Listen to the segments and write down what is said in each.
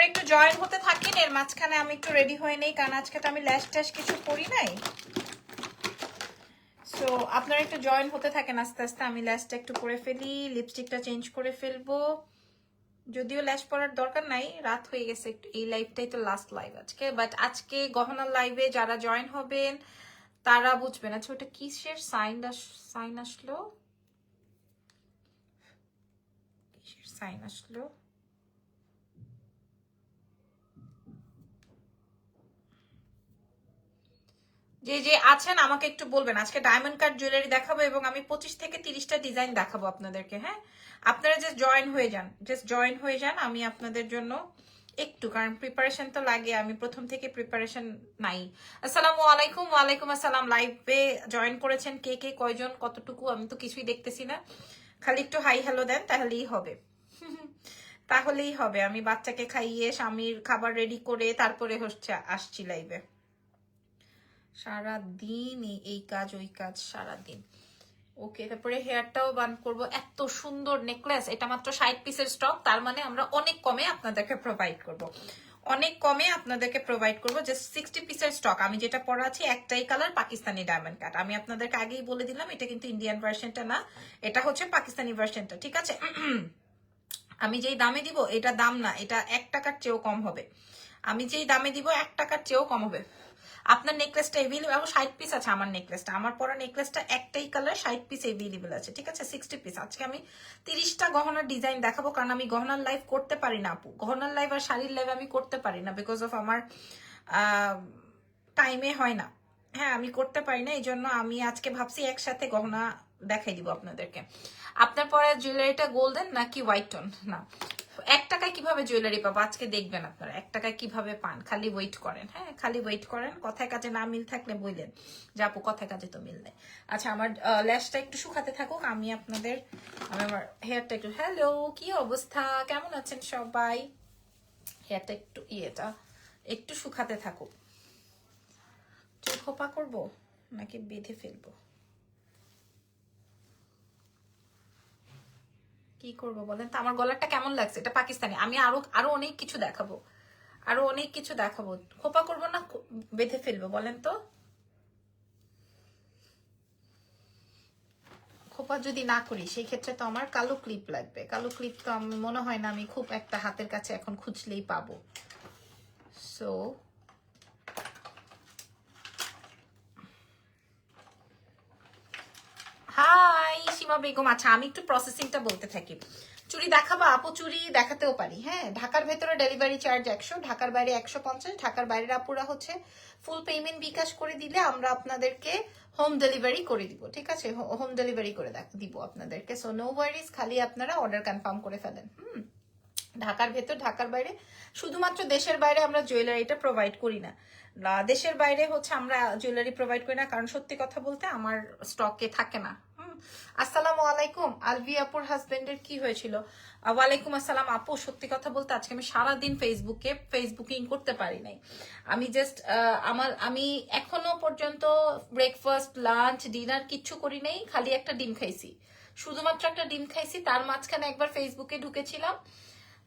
একটু জয়েন হতে থাকেন, এর মাঝখানে আমি একটু রেডি হয়ে নেই, কারণ আজকে তো আমি ল্যাশ ট্যাশ কিছু করি নাই। সো আপনারা একটু জয়েন হতে থাকেন আস্তে আস্তে। আমি ল্যাশটা একটু করে ফেলি, লিপস্টিকটা চেঞ্জ করে ফেলবো। যদিও ল্যাশ পরার দরকার নাই, রাত হয়ে গেছে একটু, এই লাইভটাই তো লাস্ট লাইভ আজকে। বাট আজকে গহনার লাইভে যারা জয়েন হবেন তারা বুঝবেন। আচ্ছা ওটা কিসের সাইন আসলো, কিসের সাইন আসলো? যে যে আছেন আমাকে একটু বলবেন। আজকে ডায়মন্ড কাট জুয়েলারি দেখাবো এবং আমি 25 থেকে 30টা ডিজাইন দেখাবো আপনাদেরকে। হ্যাঁ, আপনারা জাস্ট জয়েন হয়ে যান, আমি আপনাদের জন্য একটু, কারণ প্রিপারেশন তো লাগে, আমি প্রথম থেকে প্রিপারেশন নাই। আসসালামু আলাইকুম। ওয়ালাইকুম আসসালাম। লাইভে জয়েন করেছেন কে কে, কয়জন, কতটুকু, আমি তো কিছুই দেখতেছি না। খালি একটু হাই হ্যালো দেন, তাহলেই হবে। তাহলেই হবে। আমি বাচ্চাকে খাইয়ে স্বামীর খাবার রেডি করে তারপরে হচ্ছে আসছি লাইভে। সারাদিন এই কাজ ওই কাজ, সারাদিন। ওকে, তারপরে হেয়ারটাও বান করব। এত সুন্দর নেকলেস, এটা মাত্র 60 পিসের স্টক, তার মানে আমরা অনেক কমে আপনাদেরকে প্রোভাইড করব, জাস্ট 60 পিসের স্টক। আমি যেটা পরা আছি একটাই কালার, পাকিস্তানি ডায়মন্ড কাট। আমি আপনাদেরকে আগেই বলে দিলাম, এটা কিন্তু ইন্ডিয়ান ভার্সনটা না, এটা হচ্ছে পাকিস্তানি ভার্সনটা, ঠিক আছে? আমি যেই দামে দিব এটা দাম না, এটা 1 টাকার চেয়েও কম হবে। আমি যেই দামে দিব 1 টাকার চেয়েও কম হবে। আপনার নেকলেসটা এভেলেবল, এবং 60 পিস আছে আমার নেকলেসটা, আমার পরা নেকলেসটা একটাই কালার, 60 পিস এভেলেবল আছে, ঠিক আছে? 60 পিস। আজকে আমি 30টা গহনার ডিজাইন দেখাবো, কারণ আমি গহনার লাইভ করতে পারি না আপু, গহনার লাইভ আর শাড়ির লাইভ আমি করতে পারি না, বিকজ অফ আমার টাইমে হয় না। হ্যাঁ, আমি করতে পারি না, এই জন্য আমি আজকে ভাবছি একসাথে গহনা দেখাই দিব আপনাদেরকে। আপনার পরে জুয়েলারিটা গোল্ডেন নাকি হোয়াইট টোন? না, 1 টাকায় কিভাবে জুয়েলারি পাবো আজকে দেখবেন আপনারা। 1 টাকায় কিভাবে পান, খালি ওয়েট করেন। হ্যাঁ, খালি ওয়েট করেন, কথায় কাজে না মিল থাকলে বললেন যে আপু কথায় কাজে তো মিল নেই। আচ্ছা, আমার ল্যাশটা একটু শুকাতে থাকুক, আমি আমার হেয়ারটা একটু, হ্যালো কি অবস্থা, কেমন আছেন সবাই? হেয়ারটা একটু একটু শুকাতে থাকুক। চুল খোপা করবো নাকি বেঁধে ফেলবো, কি করবো বলেন তো? আমার গলাটা কেমন লাগছে? এটা পাকিস্তানি। আমি আরো অনেক কিছু দেখাবো, খোপা করবো না বেঁধে ফেলবো বলেন তো? খোপা যদি না করি সেই ক্ষেত্রে তো আমার কালো ক্লিপ লাগবে। কালো ক্লিপ তো আমি মনে হয় না আমি খুব একটা হাতের কাছে এখন খুঁজলেই পাবো। সো হাই সীমা বেগম। আচ্ছা, আমি একটু প্রসেসিংটা বলতে থাকি। চুড়ি দেখাবো আপু, চুড়ি দেখাতেও পারি। হ্যাঁ, ঢাকার ভেতরে ডেলিভারি চার্জ 100, ঢাকার বাইরে 150। ঢাকার বাইরের আপুরা হচ্ছে ফুল পেমেন্ট বিকাশ করে দিলে আমরা আপনাদেরকে হোম ডেলিভারি করে দিব, ঠিক আছে? হোম ডেলিভারি করে দিব আপনাদেরকে। সো নো ওয়ারিজ, খালি আপনারা অর্ডার কনফার্ম করে ফেলেন। ঢাকার ভেতর, ঢাকার বাইরে, শুধুমাত্র দেশের বাইরে আমরা জুয়েলারিটা প্রোভাইড করি না। দেশের বাইরে হচ্ছে আমরা জুয়েলারি প্রোভাইড করি না, কারণ সত্যি কথা বলতে আমার স্টকে থাকে না। আসসালামু আলাইকুম। আলভি আপুর হাজবেন্ডের কি হয়েছিল? ওয়ালাইকুম আসসালাম আপু। সত্যি কথা বলতে আজকে আমি সারাদিন ফেসবুকিং করতে পারি নাই। আমি জাস্ট আমি এখনো পর্যন্ত ব্রেকফাস্ট, লাঞ্চ, ডিনার কিচ্ছু করি নাই, খালি একটা ডিম খাইছি, শুধুমাত্র একটা ডিম খাইছি। তার মাঝখানে একবার ফেসবুকে ঢুকেছিলাম,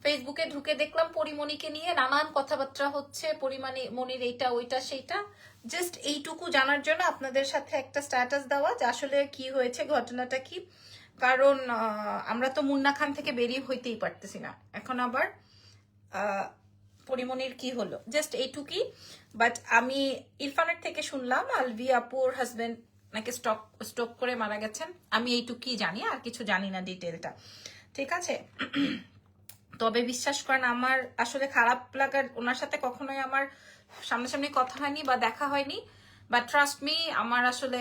ফেসবুকে ঢুকে দেখলাম পরিমণিকে নিয়ে নানান কথাবার্তা হচ্ছে, মনির এইটা ওইটা সেইটা। জাস্ট এইটুকু জানার জন্য আপনাদের সাথে একটা স্ট্যাটাস দেওয়া যে আসলে কি হয়েছে, ঘটনাটা কি। কারণ আমরা তো মুন্না খান থেকে বেরিয়ে হইতেই পারতেছি না, এখন আবার পরিমণির কি হলো, জাস্ট এইটুকুই। বাট আমি ইরফানের থেকে শুনলাম আলভি আপুর হাজবেন্ড নাকি স্ট্রোক করে মারা গেছেন। আমি এইটুকুই জানি, আর কিছু জানি না ডিটেলটা, ঠিক আছে? তবে বিশ্বাস করেন, আমার আসলে খারাপ লাগার, ওনার সাথে কখনোই আমার সামনাসামনি কথা হয়নি বা দেখা হয়নি, বাট ট্রাস্ট মি আমার আসলে,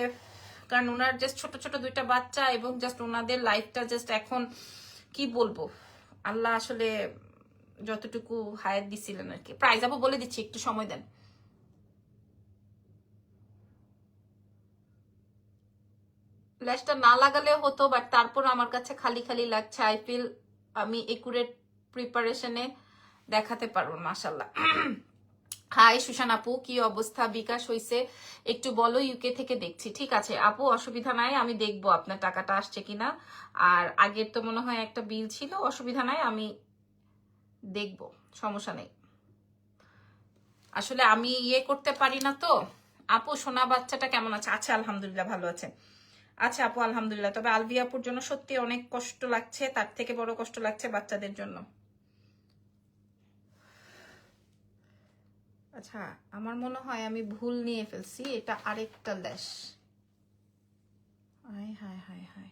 কারণ ওনার জাস্ট ছোট ছোট 2টা বাচ্চা, এবং জাস্ট ওনাদের লাইফটা জাস্ট এখন কি বলবো, আল্লাহ আসলে যতটুকু হায়াত দিছিলেন আর কি। প্রাইজ আপু বলে দিচ্ছি, একটু সময় দেন। ল্যাশটা না লাগালে হতো, বাট তারপর আমার কাছে খালি খালি লাগছে। আই ফিল আমি একুরেট প্রিপারেশনে দেখাতে পারবো। মাশাল্লাহ। হাই সুশান আপু, কি অবস্থা? বিকাশ হইছে একটু বলো, ইউকে থেকে দেখছি। ঠিক আছে আপু, অসুবিধা নাই, আমি দেখবো আপনার টাকাটা আসছে কিনা। আর আগের তো মনে হয় একটা বিল ছিল, অসুবিধা নাই, আমি দেখবো, সমস্যা নেই। আসলে আমি ইয়ে করতে পারি না তো। আপু সোনা বাচ্চাটা কেমন আছে? আচ্ছা আলহামদুলিল্লাহ ভালো আছে। আচ্ছা আপু আলহামদুলিল্লাহ। তবে আলভি আপুর জন্য সত্যি অনেক কষ্ট লাগছে, তার থেকে বড় কষ্ট লাগছে বাচ্চাদের জন্য। আচ্ছা আমার মনে হয় আমি ভুল নিয়ে ফেলছি, এটা আরেকটা ল্যাশ। হায় হায় হায় হায়,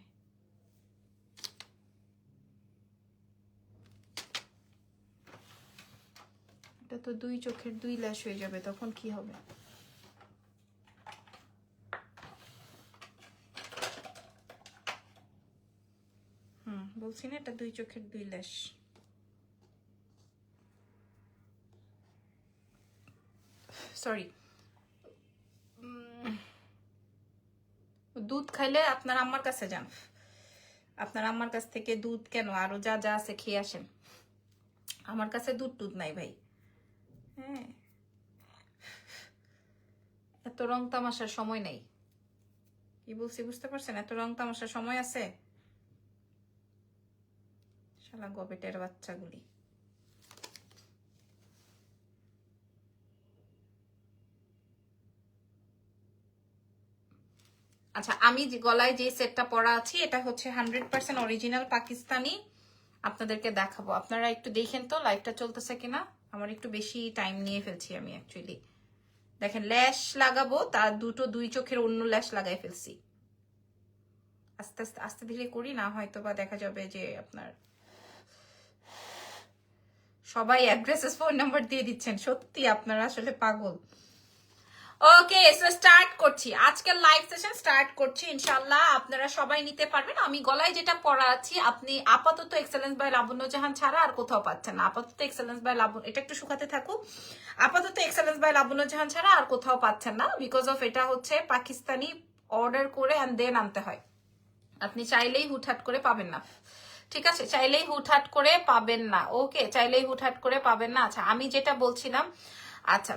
এটা তো দুই চোখের দুই ল্যাশ হয়ে যাবে, তখন কি হবে? বলছি না এটা দুই চোখের দুই ল্যাশ। সরি। দুধ খাইলে আপনার আম্মার কাছে যান, আপনার আম্মার কাছ থেকে দুধ কেন আরো যা যা আছে খেয়ে আসেন। আমার কাছে দুধ টুধ নাই ভাই। হ্যাঁ, এত রং তামাশার সময় নাই। কি বলছি বুঝতে পারছেন? এত রং তামাশার সময় আছে? শালা গবেটের বাচ্চাগুলি। আচ্ছা আমি যে গলায় যে সেটটা পরা আছি এটা হচ্ছে 100% অরিজিনাল পাকিস্তানি। আপনাদেরকে দেখাবো, আপনারা একটু দেখেন তো লাইভটা চলতেছে কিনা। আমার একটু বেশি টাইম নিয়ে ফেলছি আমি অ্যাকচুয়ালি। দেখেন ল্যাশ লাগাবো, তার দুই চোখের অন্য ল্যাশ লাগাই ফেলছি। আস্তে আস্তে আস্তে ধীরে করি, না হয়তো বা দেখা যাবে যে আপনার সবাই অ্যাড্রেসেস ফোন নাম্বার দিয়ে দিচ্ছেন। সত্যি আপনারা আসলে পাগল। ওকে সো স্টার্ট করছি, আজকের লাইভ সেশন স্টার্ট করছি ইনশাআল্লাহ। আপনারা সবাই নিতে পারবেন। আমি গলায় যেটা পরা আছি আপনি আপাতত এক্সেলেন্স বাই লাবণ্য জাহান ছাড়া আর কোথাও পাচ্ছেন না। আপাতত এক্সেলেন্স বাই লাবণ্য, এটা একটু শুকাতে থাকুক। আপাতত এক্সেলেন্স বাই লাবণ্য জাহান ছাড়া আর কোথাও পাচ্ছেন না, বিকজ অফ এটা হচ্ছে পাকিস্তানি, অর্ডার করে অ্যান্ড দেন আনতে হয়। আপনি চাইলেই হুটহাট করে পাবেন না, ঠিক আছে? চাইলেই হুটহাট করে পাবেন না। ওকে, চাইলেই হুটহাট করে পাবেন না। আচ্ছা আমি যেটা বলছিলাম, আচ্ছা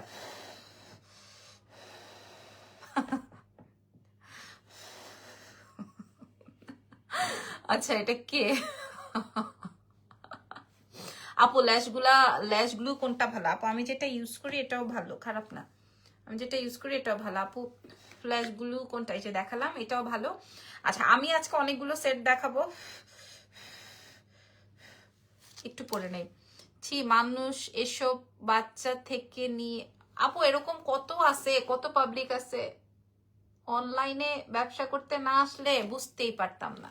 আচ্ছা এটা কে? আপু ল্যাশগুলো কোনটা ভালো? আপু আমি যেটা ইউজ করি এটাও ভালো, খারাপ না। আমি যেটা ইউজ করি এটাও ভালো আপু। ফ্ল্যাশগুলো কোনটা? এই যে দেখালাম, এটাও ভালো। আচ্ছা আমি আজকে অনেকগুলো সেট দেখাবো, একটু পরে নেই। ছি মানুষ এসব বাচ্চা থেকে নিয়ে। আপু এরকম কত আছে, কত পাবলিক আছে। অনলাইনে ব্যবসা করতে না আসলে বুঝতেই পারতাম না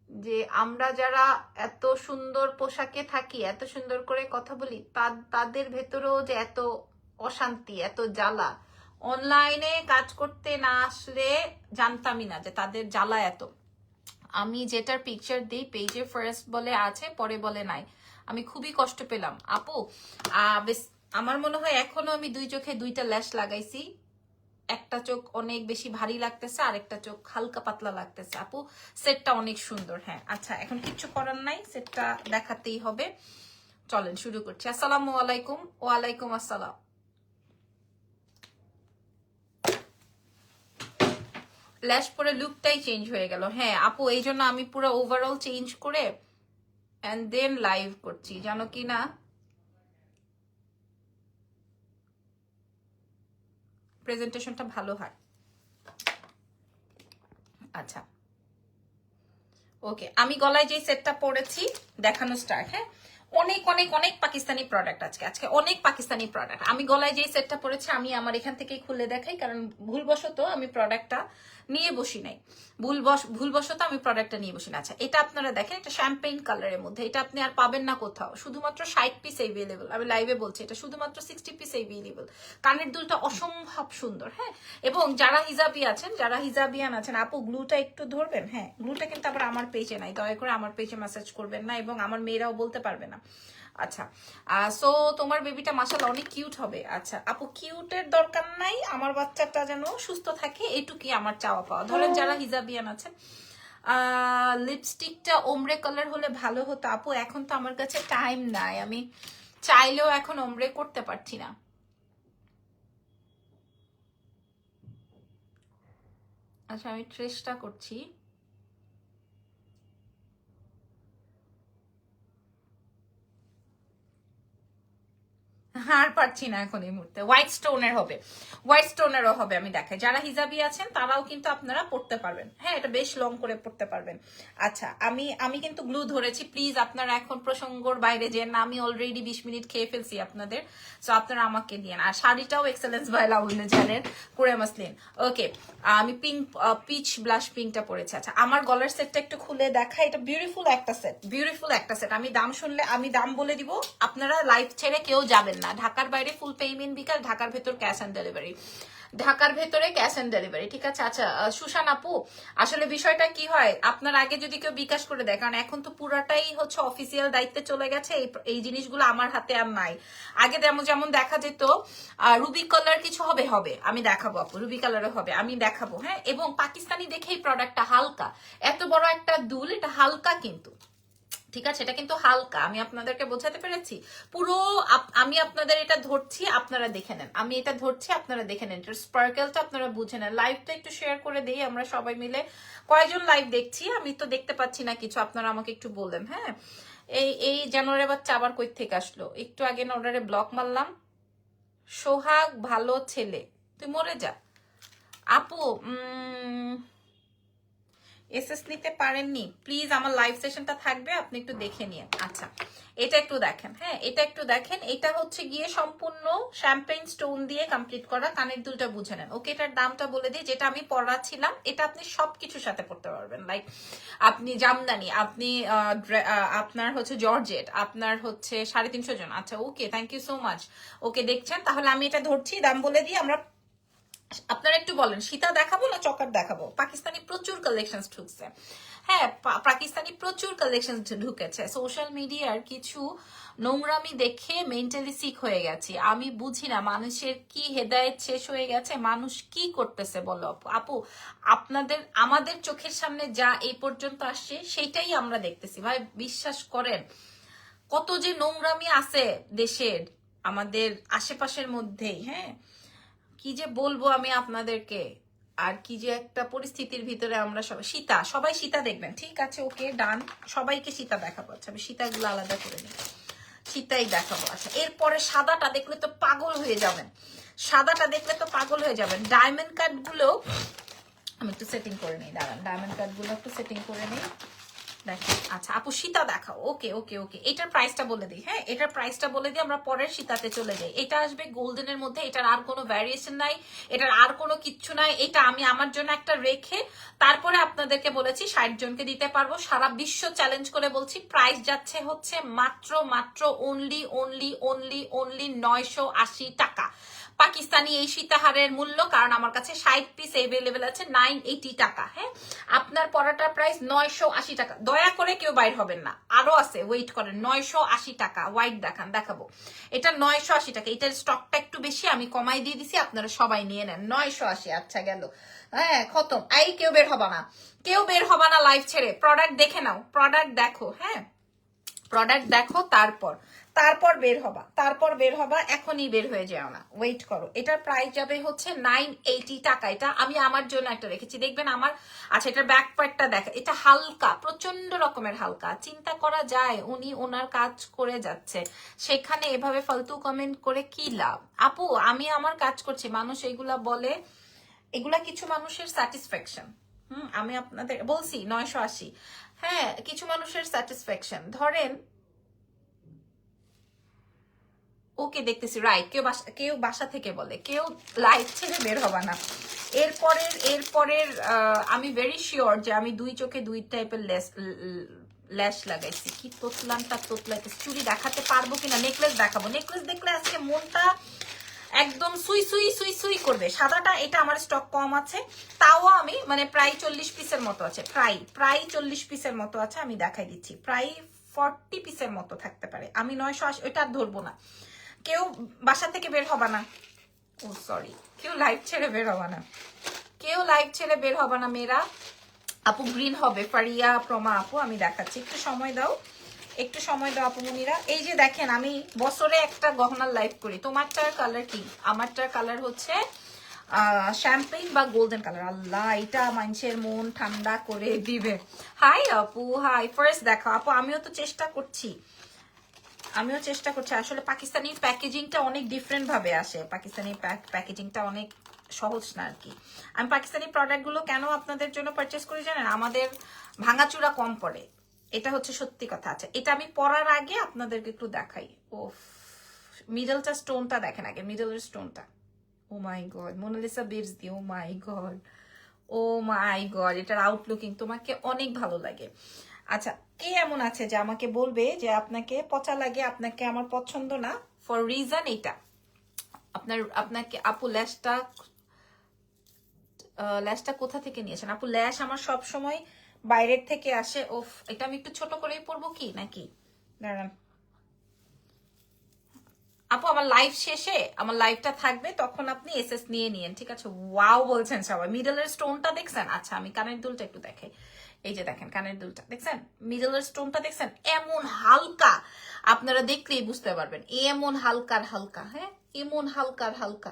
যে আমরা যারা এত সুন্দর পোশাকে থাকি, এত সুন্দর করে কথা বলি, তাদের ভেতরেও যে এত অশান্তি, এত জ্বালা। অনলাইনে কাজ করতে না আসলে জানতামই না যে তাদের জ্বালা এত। আমি যেটার পিকচার দিই পেজে ফার্স্ট বলে আছে, পরে বলে নাই। আমি খুবই কষ্ট পেলাম আপু। আমার মনে হয় এখনো আমি দুই চোখে দুইটা ল্যাশ লাগাইছি। একটা চোখ অনেক বেশি ভারী লাগতেছে, আরেকটা চোখ হালকা পাতলা লাগতেছে। আপু সেটটা অনেক সুন্দর। হ্যাঁ আচ্ছা এখন কিচ্ছু করার নাই, সেটটা দেখাতেই হবে। চলেন শুরু করছি। আসসালামু আলাইকুম। ওয়ালাইকুম আসসালাম। ল্যাশ পরে লুকটাই চেঞ্জ হয়ে গেল। হ্যাঁ আপু এই জন্য আমি পুরো ওভারঅল চেঞ্জ করে এন্ড দেন লাইভ করছি, জানো কি না? প্রেজেন্টেশনটা ভালো হয়। আচ্ছা ওকে, আমি গলায় যে সেটটা পরেছি দেখানো স্টার্ট। হ্যাঁ অনেক অনেক অনেক পাকিস্তানি প্রোডাক্ট আজকে অনেক পাকিস্তানি প্রোডাক্ট। আমি গলায় যে সেটটা পরেছি আমি আমার এখান থেকেই খুলে দেখাই, কারণ ভুলবশত আমি প্রোডাক্টটা নিয়ে বসি নাই। ভুলবশত আমি প্রোডাক্টটা নিয়ে বসি না। আচ্ছা এটা আপনারা দেখেন, এটা শ্যাম্পেইন কালারের মধ্যে, এটা আপনি আর পাবেন না কোথাও। শুধুমাত্র 60 পিস এভেলেবল, আমি লাইভে বলছি এটা শুধুমাত্র 60 পিস এভেলেবল। কানের দুলটা অসম্ভব সুন্দর। হ্যাঁ এবং যারা হিজাবি আছেন, যারা হিজাবিয়ান আছেন, আপু গ্লুটা একটু ধরবেন। হ্যাঁ গ্লুটা কিন্তু আবার আমার পেজে নাই, দয়া করে আমার পেজে মেসেজ করবেন না, এবং আমার মেয়েরাও বলতে পারবে না। আচ্ছা সো তোমার বেবিটা মাশাআল্লাহ অনেক কিউট হবে। আচ্ছা আপু কিউটের দরকার নাই, আমার বাচ্চাটা যেন সুস্থ থাকে এটুকুই আমার চাওয়া পাওয়া। ধরেন যারা হিজাবিয়ান আছেন, লিপস্টিকটা ওমরে কালার হলে ভালো হতো আপু। এখন তো আমার কাছে টাইম নাই, আমি চাইলেও এখন ওমরে করতে পারছি না। আচ্ছা আমি চেষ্টা করছি। আর পারছি না এখন এই মুহূর্তে। হোয়াইট স্টোনের হবে, হোয়াইট স্টোনেরও হবে, আমি দেখাই। যারা হিজাবি আছেন তারাও কিন্তু আপনারা পড়তে পারবেন। হ্যাঁ, এটা বেশ লং করে পড়তে পারবেন। আচ্ছা, আমি কিন্তু গ্লু ধরেছি, প্লিজ আপনারা এখন প্রসঙ্গর বাইরে যেন না, আমি অলরেডি 20 মিনিট খেয়ে ফেলছি আপনাদের, সো আপনারা আমাকে দিয়েন। আর শাড়িটাও এক্সেলেন্স বাই লাভলি জানেন, কোরে মাসলিন। ওকে, আমি পিঙ্ক পিচ ব্লাশ পিঙ্কটা পরেছি। আচ্ছা, আমার গলার সেটটা একটু খুলে দেখা, এটা বিউটিফুল একটা সেট, বিউটিফুল একটা সেট। আমি দাম শুনলে আমি দাম বলে দিব, আপনারা লাইভ ছেড়ে কেউ যাবেন না। ঢাকার বাইরে ফুল পেমেন্ট বিকাশ, ঢাকার ভেতর ক্যাশ অন ডেলিভারি, ঢাকার ভেতরে ক্যাশ অন ডেলিভারি, ঠিক আছে। আচ্ছা সুশান আপু, আসলে বিষয়টা কি হয়, আপনার আগে যদি কেউ বিকাশ করে দেয়, কারণ এখন তো পুরাটাই হচ্ছে অফিসিয়াল দায়িত্বে চলে গেছে, এই জিনিসগুলো আমার হাতে আর নাই। আগে যেমন দেখা যেত রুবি কালার কিছু হবে, আমি দেখাবো আপু, রুবি কালারও হবে, আমি দেখাবো। হ্যাঁ, এবং পাকিস্তানি দেখেই প্রোডাক্টটা হালকা, এত বড় একটা দুল, এটা হালকা কিন্তু, ঠিক আছে, এটা কিন্তু হালকা। আমি আপনাদেরকে বোঝাতে পেরেছি পুরো। আমি আপনাদের এটা ধরছি, আপনারা দেখে নেন, আমি এটা ধরছি, আপনারা দেখে নেন, এটার স্পার্কেলটা আপনারা বুঝে নেন। লাইভটা একটু শেয়ার করে দিই আমরা সবাই মিলে। কয়জন লাইভ দেখছি, আমি তো দেখতে পাচ্ছি না কিছু, আপনারা আমাকে একটু বললেন। হ্যাঁ, এই জানুয়ারি বাচ্চা আবার কই থেকে আসলো, একটু আগে না অর্ডারে ব্লক মারলাম। সোহাগ ভালো ছেলে, তুই মরে যা। আপু এসএস নিতে পারেননি, প্লিজ আমার লাইভ সেশনটা থাকবে, আপনি একটু দেখে নিন। আচ্ছা, এটা একটু দেখেন। হ্যাঁ, এটা একটু দেখেন, এটা হচ্ছে গিয়ে সম্পূর্ণ শ্যাম্পেইন স্টোন দিয়ে কমপ্লিট করা, কানের দুলটা বুঝে নেন। ওকে, এটার দামটা বলে দিই, যেটা আমি পড়াচ্ছিলাম, এটা আপনি সবকিছুর সাথে পড়তে পারবেন, লাইক আপনি জামদানি, আপনি আপনার হচ্ছে জর্জেট, আপনার হচ্ছে 350 জন। আচ্ছা ওকে, থ্যাংক ইউ সো মাচ। ওকে, দেখছেন, তাহলে আমি এটা ধরছি, দাম বলে দিই। আমরা, আপনারা একটু বলেন সীতা দেখাবো না চকার দেখাবো? পাকিস্তানি প্রচুর কালেকশন ঢুকছে। হ্যাঁ, পাকিস্তানি প্রচুর কালেকশন ঢুকেছে। সোশ্যাল মিডিয়ার কিছু নোংরামি দেখে মেন্টালি সিক হয়ে গেছি। আমি বুঝি না মানুষের কি হেদায়েত শেষ হয়ে গেছে, মানুষ কি করতেছে বলো আপু? আমাদের চোখের সামনে যা এই পর্যন্ত আসছে সেটাই আমরা দেখতেছি ভাই, বিশ্বাস করেন। কত যে নোংরামি আছে দেশের, আমাদের আশেপাশের মধ্যেই। হ্যাঁ, কি যে বলবো আমি আপনাদেরকে, আর কি যে একটা পরিস্থিতির ভিতরে আমরা সবাই সীতা দেখবেন, ঠিক আছে। ওকে, ডান, সবাইকে সীতা দেখাবো। আচ্ছা, আমি সীতাগুলো আলাদা করে নিই, সীতাই দেখাবো। আচ্ছা, এরপরে সাদাটা দেখলে তো পাগল হয়ে যাবেন, সাদাটা দেখলে তো পাগল হয়ে যাবেন। ডায়মন্ড কাট গুলো আমি একটু সেটিং করে নিই, দাঁড়ান, ডায়মন্ড কাট গুলো একটু সেটিং করে নিই। দেখেন, আচ্ছা আপু সীতা দেখাও। ওকে ওকে ওকে, এটার প্রাইসটা বলে দিই। হ্যাঁ, এটার প্রাইসটা বলে দিই, আমরা পরের সীতাতে চলে যাই। এটা আসবে গোল্ডেনের মধ্যে, এটার আর কোনো ভ্যারিয়েশন নাই, এটার আর কোনো কিচ্ছু নাই। এটা আমি আমার জন্য একটা রেখে তারপরে আপনাদেরকে বলেছি 60 জনকে দিতে পারবো, সারা বিশ্ব চ্যালেঞ্জ করে বলছি। প্রাইস যাচ্ছে হচ্ছে মাত্র অনলি 980 টাকা। পাকিস্তানি এই সীতাহারের মূল্য, কারণ আমার কাছে 60 পিস এভেলেবেল আছে, 980 টাকা। হ্যাঁ, আপনার পরাটার প্রাইস 980 টাকা। দয়া করে কেউ বাইর হবেন না, আরো আছে, ওয়েট করেন। 980 টাকা, হোয়াইট দেখাবো। এটা 980 টাকা, এটার স্টকটা একটু বেশি, আমি কমাই দিয়ে দিছি, আপনারা সবাই নিয়ে নেন। 980। আচ্ছা গেল, হ্যাঁ খতম। এই কেউ বের হবা না, কেউ বের হবা না লাইভ ছেড়ে। প্রোডাক্ট দেখে নাও, প্রোডাক্ট দেখো। হ্যাঁ, প্রোডাক্ট দেখো, তারপর বের হবা, এখনই বের হয়ে যাও না, ওয়েট করো। এটার প্রাইস যাবে হচ্ছে 980 টাকা। এটা আমি আমার জন্য একটা রেখেছি, দেখবেন আমার। আচ্ছা, এটার ব্যাক পার্টটা দেখা, এটা হালকা, প্রচন্ড রকমের হালকা। চিন্তা করা যায় উনি ওনার কাজ করে যাচ্ছে, সেখানে এভাবে ফালতু কমেন্ট করে কি লাভ? আপু আমি আমার কাজ করছি, মানুষ এগুলা বলে, এগুলা কিছু মানুষের স্যাটিসফ্যাকশন। আমি আপনাদের বলছি 980। হ্যাঁ, কিছু মানুষের স্যাটিসফ্যাকশন। ধরেন, ওকে দেখতেছি, রাইট, কেউ বাসা থেকে বলে, কেউ লাইভ ছেড়ে বের হবা না। এরপরের আমি ভেরি শিওর যে আমি দুই চোখে দুই টাইপের ল্যাশ লাগাইছি। কি তোতলাইতেছি, চুড়ি দেখাতে পারবো কিনা, নেকলেস দেখাবো। নেকলেস দেখলে আজকে মনটা একদম সুই করবে। সাদাটা এটা আমার স্টক কম আছে, তাও আমি মানে প্রায় 40 পিসের মতো আছে, প্রায় 40 পিসের মতো আছে, আমি দেখাই দিচ্ছি। প্রায় 40 পিসের মতো থাকতে পারে। আমি 980, ওইটা আর ধরবো না। কেউ বাসা থেকে বের হবা না, ও সরি, কেউ লাইভ ছেড়ে বের হবা না, মেয়েরা। আপু গ্রিন হবে, ফারিয়া প্রমা আপু, আমি দেখাচ্ছি, একটু সময় দাও আপু মুনিরা। এই যে দেখেন, আমি বছরে একটা গহনার লাইভ করি। তোমারটার কালার কি? আমারটার কালার হচ্ছে শ্যাম্পেইন বা গোল্ডেন কালার। আল্লাহ, এটা মানুষের মন ঠান্ডা করে দিবে। হাই আপু, হাই। ফার্স্ট দেখো আপু, আমিও তো চেষ্টা করছি। আমিও চেষ্টা করছি। আসলে পাকিস্তানি প্যাকেজিংটা অনেক ডিফারেন্ট ভাবে আসে, পাকিস্তানি প্যাকেজিংটা অনেক সহজ না আর কি। আমি পাকিস্তানি প্রোডাক্টগুলো কেন আপনাদের জন্য পারচেস করি জানেন? আমাদের ভাঙাচুরা কম পড়ে, এটা হচ্ছে সত্যি কথা। আছে এটা আমি পরার আগে আপনাদেরকে একটু দেখাই। ও মিডলটা স্টোনটা দেখেন আগে, মিডলের স্টোনটা। ও মাই গড, মোনালিসা বিটস দি, ও মাই গড, ও মাই গড, এটার আউটলুকিং তোমাকে অনেক ভালো লাগে। আচ্ছা, কে এমন আছে যে আমাকে বলবে যে আপনাকে পচা লাগে, আপনাকে আমার পছন্দ না, ফর রিজন এটা আপনাকে আপু ল্যাশটা কোথা থেকে নিয়েছেন? আপু ল্যাশ আমার সব সময় বাইরের থেকে আসে। ওফ, এটা আমি একটু ছোট করেই পরবো কি নাকি? দাঁড়ান আপু, আমার লাইভ শেষে আমার লাইভটা থাকবে, তখন আপনি এসএস নিয়ে নিয়েন, ঠিক আছে? ওয়াও বলছেন সবাই। মিডলের স্টোনটা দেখছেন? আচ্ছা, আমি কানের দুলটা একটু দেখাই। এই যে দেখেন কানের দুলটা দেখছেন, মিডলের স্টোনটা দেখছেন, এমন হালকা, আপনারা দেখলেই বুঝতে পারবেন এমন হালকার হালকা। হ্যাঁ, এমন হালকার হালকা,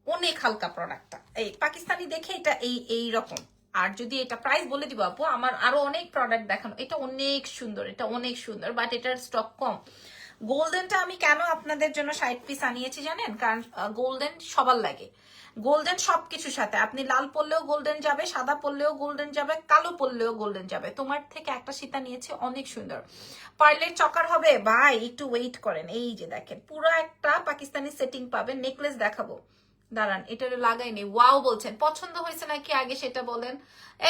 অনেক হালকা প্রোডাক্টটা। এই পাকিস্তানি দেখে এটা এই রকম। আর যদি এটা প্রাইস বলে দিব আপু, আমার আরো অনেক প্রোডাক্ট দেখানো, এটা অনেক সুন্দর, এটা অনেক সুন্দর, বাট এটার স্টক কম। গোল্ডেনটা আমি কেন আপনাদের জন্য 60 পিস আনিয়েছি জানেন? কারণ গোল্ডেন সবার লাগে। গোল্ডেন সবকিছুর সাথে, আপনি লাল পরলেও গোল্ডেন যাবে, সাদা পরলেও গোল্ডেন যাবে, কালো পরলেও গোল্ডেন যাবে। তোমার থেকে একটা সীতা নিয়েছে, অনেক সুন্দর। পার্লের চকার হবে ভাই, একটু ওয়েট করেন। এই যে দেখেন পুরো একটা পাকিস্তানি সেটিং পাবেন। নেকলেস দেখাবো, দাঁড়ান, এটা লাগাইনি। ওয়াও বলছেন, পছন্দ হয়েছে নাকি আগে সেটা বলেন।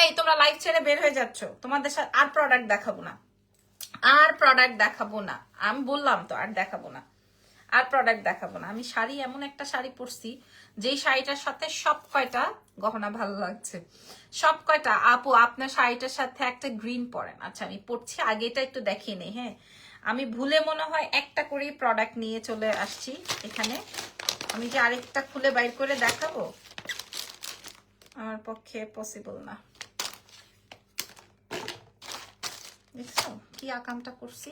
এই তোমরা লাইভ ছেড়ে বের হয়ে যাচ্ছ, তোমাদের সাথে আর প্রোডাক্ট দেখাবো না, আর প্রোডাক্ট দেখাবো না। আমি বললাম তো আর দেখাবো না, আর প্রোডাক্ট দেখাবো না। আমি শাড়ি, এমন একটা শাড়ি পরছি যেই শাড়িটার সাথে সব কয়টা গহনা ভালো লাগছে, সব কয়টা। আপু আপনার শাড়িটার সাথে একটা গ্রিন পরেন। আচ্ছা আমি পরছি, আগে এটা একটু দেখিয়ে নেই। হ্যাঁ, আমি ভুলে মনে হয় একটা করেই প্রোডাক্ট নিয়ে চলে আসছি এখানে। আমি যে আরেকটা খুলে বাইর করে দেখাবো, আমার পক্ষে পসিবল না। দেখছো কি আকামটা করছি?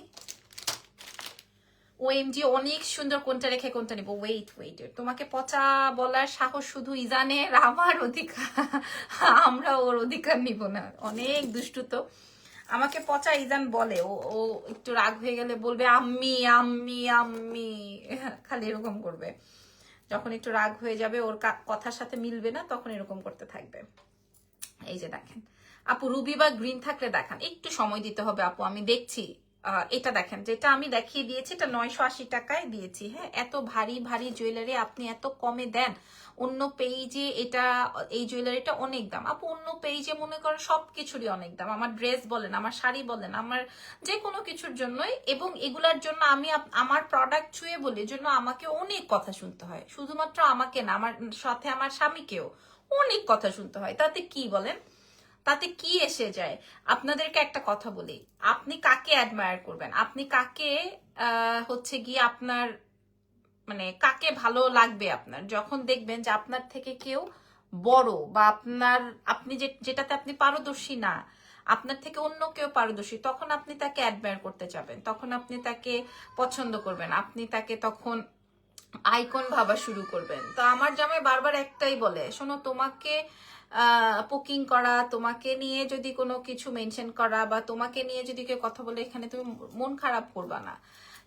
ওএমজি অনেক সুন্দর, কোনটা রেখে কোনটা নিব? ওয়েট ওয়েট, তোমাকে পচা বলার সাহস শুধু ইজানের, আমার অধিকার, আমরা ওর অধিকার নিব না। অনেক দুষ্টু তো, আমাকে পচা ইজান বলে। ও ও একটু রাগ হয়ে গেলে বলবে আম্মি আম্মি আম্মি, খালি এরকম করবে। যখন একটু রাগ হয়ে যাবে, ওর কথার সাথে মিলবে না, তখন এরকম করতে থাকবে। এই যে দেখেন আপু, রুবি বা গ্রিন থাকলে দেখান, একটু সময় দিতে হবে আপু, আমি দেখছি। এটা দেখেন, যেটা আমি দেখিয়ে দিয়েছি এটা 980 টাকায় দিয়েছি। হ্যাঁ, এত ভারী ভারী জুয়েলারি আপনি এত কমে দেন। অন্য পেজে এটা, এই জুয়েলারিটা অনেক দাম আপু, অন্য পেজে মনে করেন সবকিছুরই অনেক দাম। আমার ড্রেস বলেন, আমার শাড়ি বলেন, আমার যে কোনো কিছুর জন্যই, এবং এগুলার জন্য আমি আমার প্রোডাক্ট ছুঁয়ে বলি জন্য আমাকে অনেক কথা শুনতে হয়। শুধুমাত্র আমাকে না, আমার সাথে আমার স্বামীকেও অনেক কথা শুনতে হয়। তাতে কি বলেন, তাতে কি এসে যায়? আপনাদেরকে একটা কথা বলি, আপনি কাকে অ্যাডমায়ার করবেন, আপনি কাকে হচ্ছে গিয়ে আপনার মানে কাকে ভালো লাগবে আপনার, যখন দেখবেন যে আপনার থেকে কেউ বড়, বা আপনি যেটাতে আপনি পারদর্শী না, আপনার থেকে অন্য কেউ পারদর্শী, তখন আপনি তাকে অ্যাডমায়ার করতে যাবেন, তখন আপনি তাকে পছন্দ করবেন, আপনি তাকে তখন আইকন ভাবা শুরু করবেন। তো আমার জামাই বারবার একটাই বলে, শোনো তোমাকে পোকিং করা, তোমাকে নিয়ে যদি কোনো কিছু মেনশন করা, বা তোমাকে নিয়ে যদি কেউ কথা বলে, এখানে তুমি মন খারাপ করবা না।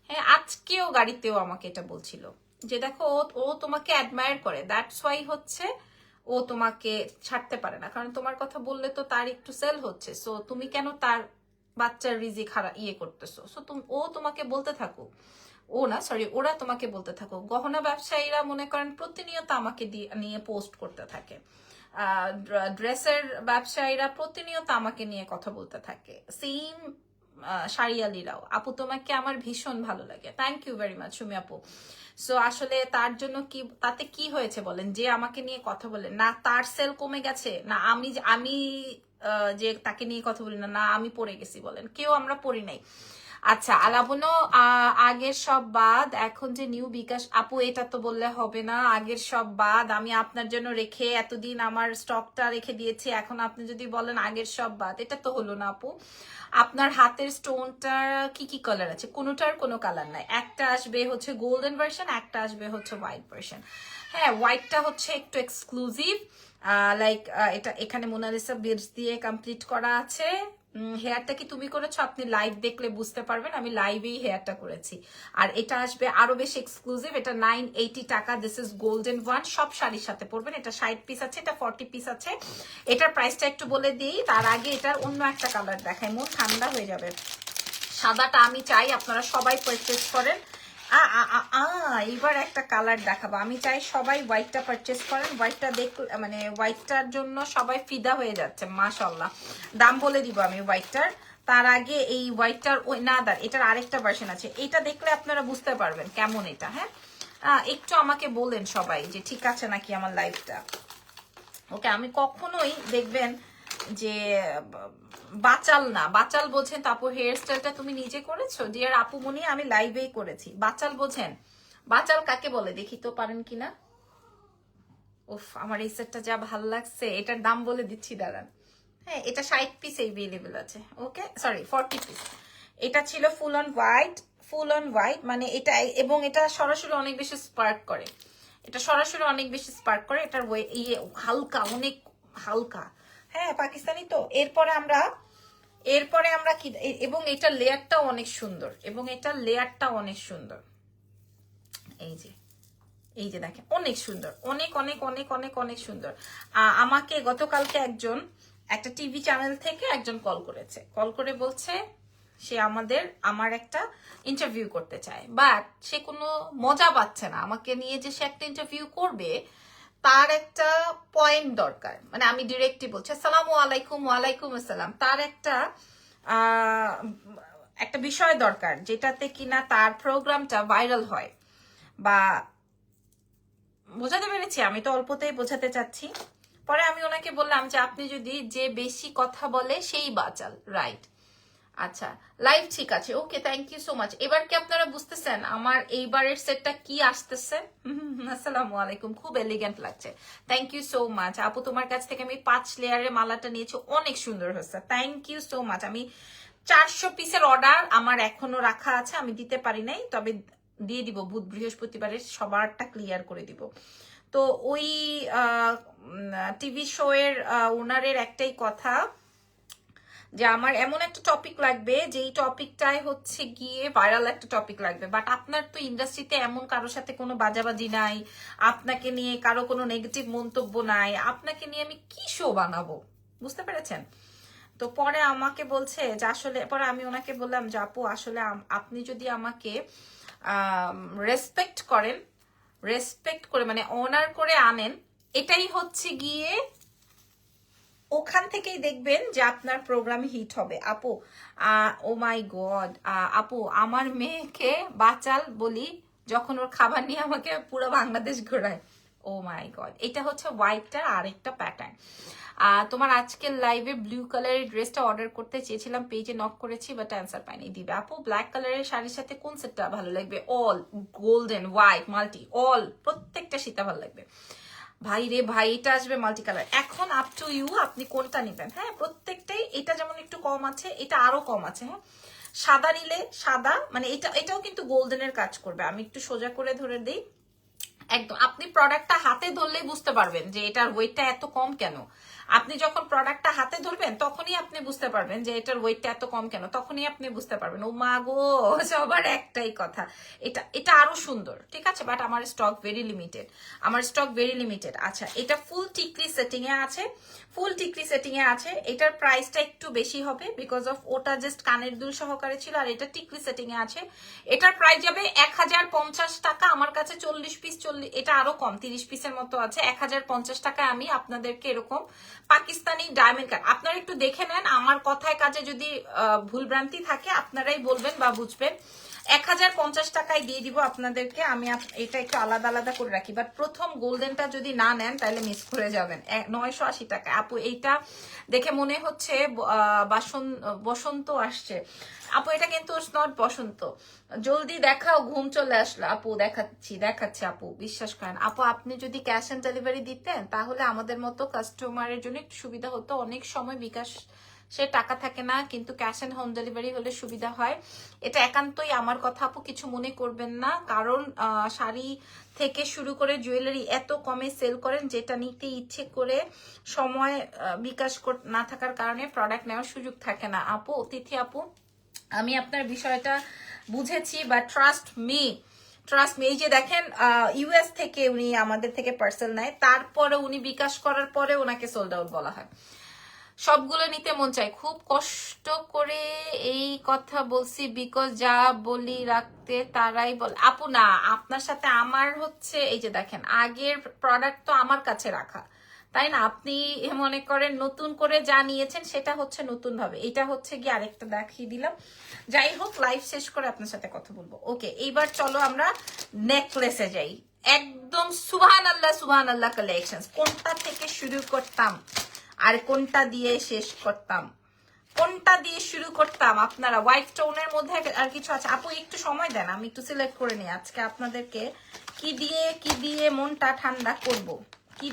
হ্যাঁ, আজকেও গাড়িতেও আমাকে এটা বলছিল যে দেখো ও তোমাকে অ্যাডমায়ার করে, দ্যাটস ওয়াই হচ্ছে ও তোমাকে ছাড়তে পারে না, কারণ তোমার কথা বললে তো তার একটু সেল হচ্ছে, সো তুমি কেন তার বাচ্চার রিজিক করতেছো? সো ও তোমাকে বলতে থাকুক, ও না সরি, ওরা তোমাকে বলতে থাকো। গহনা ব্যবসায়ীরা মনে করেন প্রতিনিয়ত আমাকে নিয়ে পোস্ট করতে থাকে, ড্রেসের ব্যবসায়ীরা প্রতিনিয়ত আমাকে নিয়ে কথা বলতে থাকে, সেম শাড়িয়ালিরাও। আপু তোমাকে আমার ভীষণ ভালো লাগে, thank you very much Sumi আপু। সো আসলে তার জন্য কি, তাতে কি হয়েছে বলেন, যে আমাকে নিয়ে কথা বলে না তার সেল কমে গেছে, না আমি যে তাকে নিয়ে কথা বলি না, না আমি পড়ে গেছি বলেন, কেউ আমরা পড়ি নাই। আচ্ছা আলাবনো, আগের সব বাদ, এখন যে নিউ বিকাশ, আপু এটা তো বললে হবে না, আগের সব বাদ আমি আপনার জন্য রেখে এতদিন আমার স্টকটা রেখে দিয়েছি, এখন আপনি যদি বলেন আগের সব বাদ, এটা তো হলো না আপু। আপনার হাতের স্টোনটার কি কি কালার আছে? কোনোটার কোনো কালার নাই, একটা আসবে হচ্ছে গোল্ডেন ভার্সন, একটা আসবে হচ্ছে হোয়াইট ভার্সন। হ্যাঁ, হোয়াইটটা হচ্ছে একটু এক্সক্লুসিভ, লাইক এটা এখানে মোনালিসা বিটস দিয়ে কমপ্লিট করা আছে, হেয়ারটা কি তুমি করেছো? আপনি লাইভ দেখলে বুঝতে পারবেন, আমি লাইভেই হেয়ারটা করেছি। আর এটা আসবে আরো বেশি এক্সক্লুসিভ, এটা 980 টাকা। দিস ইজ গোল্ডেন ওয়ান, সব শাড়ির সাথে পরবেন। এটা 60 পিস আছে, এটা 40 পিস আছে। এটার প্রাইসটা একটু বলে দিই, তার আগে এটার অন্য একটা কালার দেখাই, মন ঠান্ডা হয়ে যাবে। সাদাটা আমি চাই আপনারা সবাই পারচেজ করেন। এইবার একটা কালার দেখাবো, আমি চাই সবাই হোয়াইটটা পারচেজ করেন। হোয়াইটটা মানে হোয়াইটটার জন্য সবাই ফিদা হয়ে যাচ্ছে, মাশাআল্লাহ। দাম বলে দিব আমি হোয়াইটটার, তার আগে এই হোয়াইটটার ওই না দাঁড়, এটার আরেকটা ভার্সন আছে, এটা দেখলে আপনারা বুঝতে পারবেন কেমন এটা। হ্যাঁ, একটু আমাকে বলেন সবাই যে ঠিক আছে নাকি আমার লাইফটা। ওকে, আমি কখনোই দেখবেন যে বাচাল না, বাচাল বোঝেন। তারপর হেয়ার স্টাইলটা তুমি নিজে করেছো ডিয়ার আপুমনি, আমি লাইভেই করেছি। বাচাল বোঝেন? বাচাল কাকে বলে দেখি তো, পারেন কিনা? উফ, আমার এই সেটটা যা ভালো লাগছে, এটার দাম বলে দিচ্ছি দাঁড়ান। হ্যাঁ, এটা 60 পিস এভেলেবল আছে। ওকে, সরি 40 পিস। এটা ছিল full on white, full on white মানে এটা, এবং এটা সরাসরি অনেক বেশি স্পার্ক করে, এটা সরাসরি অনেক বেশি স্পার্ক করে। এটার ইয়ে হালকা, অনেক হালকা। হ্যাঁ, পাকিস্তানি তো। এরপরে আমরা কি, এবং এটার লেয়ারটাও অনেক সুন্দর, এবং এটার লেয়ারটাও অনেক সুন্দর। এই যে, এই যে দেখেন, অনেক সুন্দর, অনেক অনেক অনেক অনেক অনেক সুন্দর। আমাকে গতকালকে একটা টিভি চ্যানেল থেকে একজন কল করেছে, কল করে বলছে সে আমার একটা ইন্টারভিউ করতে চায়, বাট সে কোনো মজা পাচ্ছে না আমাকে নিয়ে যে সে একটা ইন্টারভিউ করবে, তার একটা পয়েন্ট দরকার। মানে আমি ডিরেক্টলি বলছি আসসালামু আলাইকুম, ওয়ালাইকুম আসসালাম, তার একটা বিষয় দরকার যেটাতে কিনা তার প্রোগ্রামটা ভাইরাল হয়। বা বোঝাতে পেরেছি? আমি তো অল্পতেই বোঝাতে চাচ্ছি। পরে আমি ওনাকে বললাম যে আপনি যদি, যে বেশি কথা বলে সেই বাচাল, রাইট? আচ্ছা, লাইভ ঠিক আছে, ওকে, থ্যাংক ইউ সো মাচ। এবার কি আপনারা বুঝতেছেন আমার এইবারের সেটটা কি আসতেছে? আসসালামু আলাইকুম, খুব এলিগেন্ট লাগছে, থ্যাংক ইউ সো মাচ আপু। তোমার কাছ থেকে আমি 5 লেয়ারের মালাটা নিয়েছি, অনেক সুন্দর হয়েছে, থ্যাংক ইউ সো মাচ। আমি 400 পিসের অর্ডার আমার এখনো রাখা আছে, আমি দিতে পারি নাই, তবে দিয়ে দিব বুধ বৃহস্পতিবারে, সবারটা ক্লিয়ার করে দিব। তো ওই টিভি শো এর ওনারের একটাই কথা যে আমার এমন একটা টপিক লাগবে, যেই টপিকটাই হচ্ছে গিয়ে ভাইরাল একটা টপিক লাগবে। বাট আপনার তো ইন্ডাস্ট্রিতে এমন কারোর সাথে কোনো বাজাবাজি নাই, আপনাকে নিয়ে কারো কোনো নেগেটিভ মন্তব্য নাই, আপনাকে নিয়ে আমি কি শো বানাবো, বুঝতে পেরেছেন? তো পরে আমাকে বলছে যে আসলে, পরে আমি ওনাকে বললাম যে আপু আসলে আপনি যদি আমাকে রেসপেক্ট করেন, রেসপেক্ট করে মানে অনার করে আনেন, এটাই হচ্ছে গিয়ে, ওখান থেকেই দেখবেন যে আপনার প্রোগ্রাম হিট হবে আপু। ও মাই গড আপু, আমার মেয়েকে বাচাল বলি যখন ওর খাবার নিয়ে আমাকে পুরো বাংলাদেশ ঘোরায়। ও মাই গড, এটা হচ্ছে হোয়াইটটার আরেকটা প্যাটার্ন। তোমার আজকের লাইভে ব্লু কালারের ড্রেসটা অর্ডার করতে চেয়েছিলাম, পেজে নক করেছি বাট অ্যান্সার পাইনি। দিবে আপু, ব্ল্যাক কালারের শাড়ির সাথে কোন সেটটা ভালো লাগবে? All, golden, white, multi, all, প্রত্যেকটা শীতা ভালো লাগবে। ভাই রে ভাই, এটা আসবে মাল্টি কালার। এখন আপ টু ইউ, আপনি কোনটা নেবেন। হ্যাঁ, প্রত্যেকটাই, এটা যেমন একটু কম আছে, এটা আরো কম আছে। হ্যাঁ, সাদা নিলে সাদা, মানে এটাও কিন্তু গোল্ডেনের কাজ করবে। আমি একটু সোজা করে ধরে দিই, একদম আপনি প্রোডাক্টটা হাতে ধরলেই বুঝতে পারবেন যে এটার ওয়েটটা এত কম কেন। আপনি যখন প্রোডাক্টটা হাতে ধরবেন তখনই আপনি বুঝতে পারবেন যে এটার ওয়েটটা এত কম কেন, তখনই আপনি বুঝতে পারবেন। ও মা গো, সবার একটাই কথা, এটা আরো সুন্দর, ঠিক আছে, বাট আমার স্টক ভেরি লিমিটেড, আমার স্টক ভেরি লিমিটেড। আচ্ছা, এটা ফুল টিকলি সেটিং এ আছে, ফুল টিকলি সেটিং এ আছে। এটার প্রাইসটা একটু বেশি হবে বিকজ অফ ওটা জাস্ট কানের দুল সহকারে ছিল, আর এটা টিকলি সেটিং এ আছে। এটার প্রাইস যাবে 1050 টাকা। আমার কাছে 40 পিস, এটা আরো কম, 30 পিসের মতো আছে। 1050 টাকায় আমি আপনাদেরকে এরকম পাকিস্তানি ডায়মন্ড কাট, আপনারা একটু দেখে নেন, আমার কথায় কাজে যদি ভুলভ্রান্তি থাকে আপনারাই বলবেন বা বুঝবেন। 1050 টাকায় দিয়ে দিব আপনাদেরকে আমি। এটা একটু আলাদা আলাদা করে রাখি, বাট প্রথম গোল্ডেনটা যদি না নেন তাহলে মিস করে যাবেন। 980 টাকা আপু, এইটা দেখে মনে হচ্ছে বসন্ত আসছে। আপু এটা কিন্তু নট বসন্ত, জলদি দেখাও, ঘুম চলে আসলো। আপু দেখাচ্ছি আপু, বিশ্বাস করেন আপু, আপনি যদি ক্যাশ অন ডেলিভারি দিতেন তাহলে আমাদের মতো কাস্টমারের জন্য একটু সুবিধা হতো। অনেক সময় বিকাশ সে টাকা থাকে না, কিন্তু ক্যাশ অ্যান্ড হোম ডেলিভারি হলে সুবিধা হয়। এটা একান্তই আমার কথা আপু, কিছু মনে করবেন না, কারণ শাড়ি থেকে শুরু করে জুয়েলারি এত কমে সেল করেন, যেটা নিতে ইচ্ছে করে সময় বিকাশ না থাকার কারণে প্রোডাক্ট নেওয়ার সুযোগ থাকে না। আপু তিথি আপু, আমি আপনার বিষয়টা বুঝেছি, বাট ট্রাস্ট মি, এই যে দেখেন ইউএস থেকে উনি আমাদের থেকে পার্সেল নেয়, তারপরে উনি বিকাশ করার পরে ওনাকে সোল্ড আউট বলা হয়। সবগুলো নিতে মন চায়, খুব কষ্ট করে এই কথা বলছি, বিকজ যা বলি রাখতে তারাই বলে। আপু না, আপনার সাথে আমার হচ্ছে এই যে দেখেন আগের প্রোডাক্ট তো আমার কাছে রাখা, তাই না? আপনি মনে করেন নতুন করে যা নিয়েছেন সেটা হচ্ছে নতুন ভাবে, এটা হচ্ছে গিয়ে আরেকটা দেখিয়ে দিলাম। যাই হোক, লাইভ শেষ করে আপনার সাথে কথা বলবো। ওকে, এইবার চলো আমরা নেকলেসে যাই। একদম সুবহান আল্লাহ কালেকশন। কোনটা থেকে শুরু করতাম আর কোনটা দিয়ে শেষ করতাম, কোনটা দিয়ে শুরু করতাম? আপনারা হোয়াইট স্টোনের মধ্যে আর কিছু আছে? আপু একটু সময় দেন, আমি একটু সিলেক্ট করে নিই আজকে আপনাদেরকে কি দিয়ে মনটা ঠান্ডা করব। কি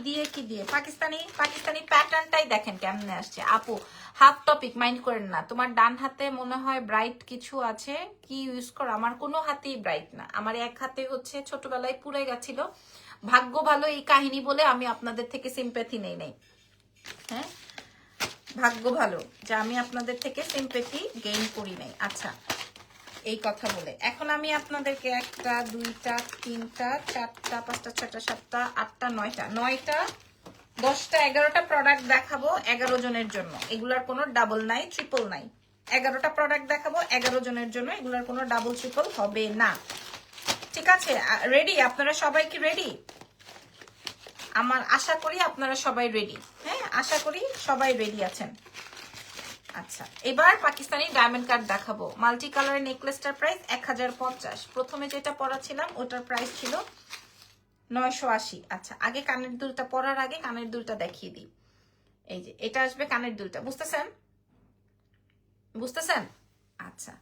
দিয়ে পাকিস্তানি প্যাটার্নটাই দেখেন কেমনে আসছে। আপু হাফ টপিক মাইন্ড করেন না। তোমার ডান হাতে মনে হয় ব্রাইট কিছু আছে, কি ইউজ করো? আমার কোনো হাতেই ব্রাইট না, আমার এক হাতে হচ্ছে ছোটবেলায় পুড়ে গেছিল। ভাগ্য ভালো এই কাহিনী বলে আমি আপনাদের থেকে সিম্প্যাথি নেই। হ্যাঁ, ভাগ্য ভালো যে আমি আপনাদের থেকে সিম্প্যাথি গেইন করি নাই। আচ্ছা, এই কথা বলে এখন আমি আপনাদেরকে 1টা 2টা 3টা 4টা 5টা 6টা 7টা 8টা 9টা 10টা 11টা প্রোডাক্ট দেখাবো 11 জনের জন্য। এগুলার কোনো ডাবল নাই, ট্রিপল নাই। 11টা প্রোডাক্ট দেখাবো 11 জনের জন্য, এগুলার কোনো ডাবল ট্রিপল হবে না। ঠিক আছে? রেডি? আপনারা সবাই কি রেডি? আমার আশা করি আপনারা সবাই রেডি। হ্যাঁ, আশা করি সবাই রেডি আছেন। আচ্ছা, এবার পাকিস্তানি ডায়মন্ড কাট দেখাবো। মাল্টি কালারের নেকলেসটার প্রাইস 1050। প্রথমে যেটা পরা ছিলাম ওটার প্রাইস ছিল 980। আচ্ছা, আগে কানের দুলটা পরার আগে কানের দুলটা দেখিয়ে দিই। এই যে এটা আসবে কানের দুলটা, বুঝতেছেন? আচ্ছা,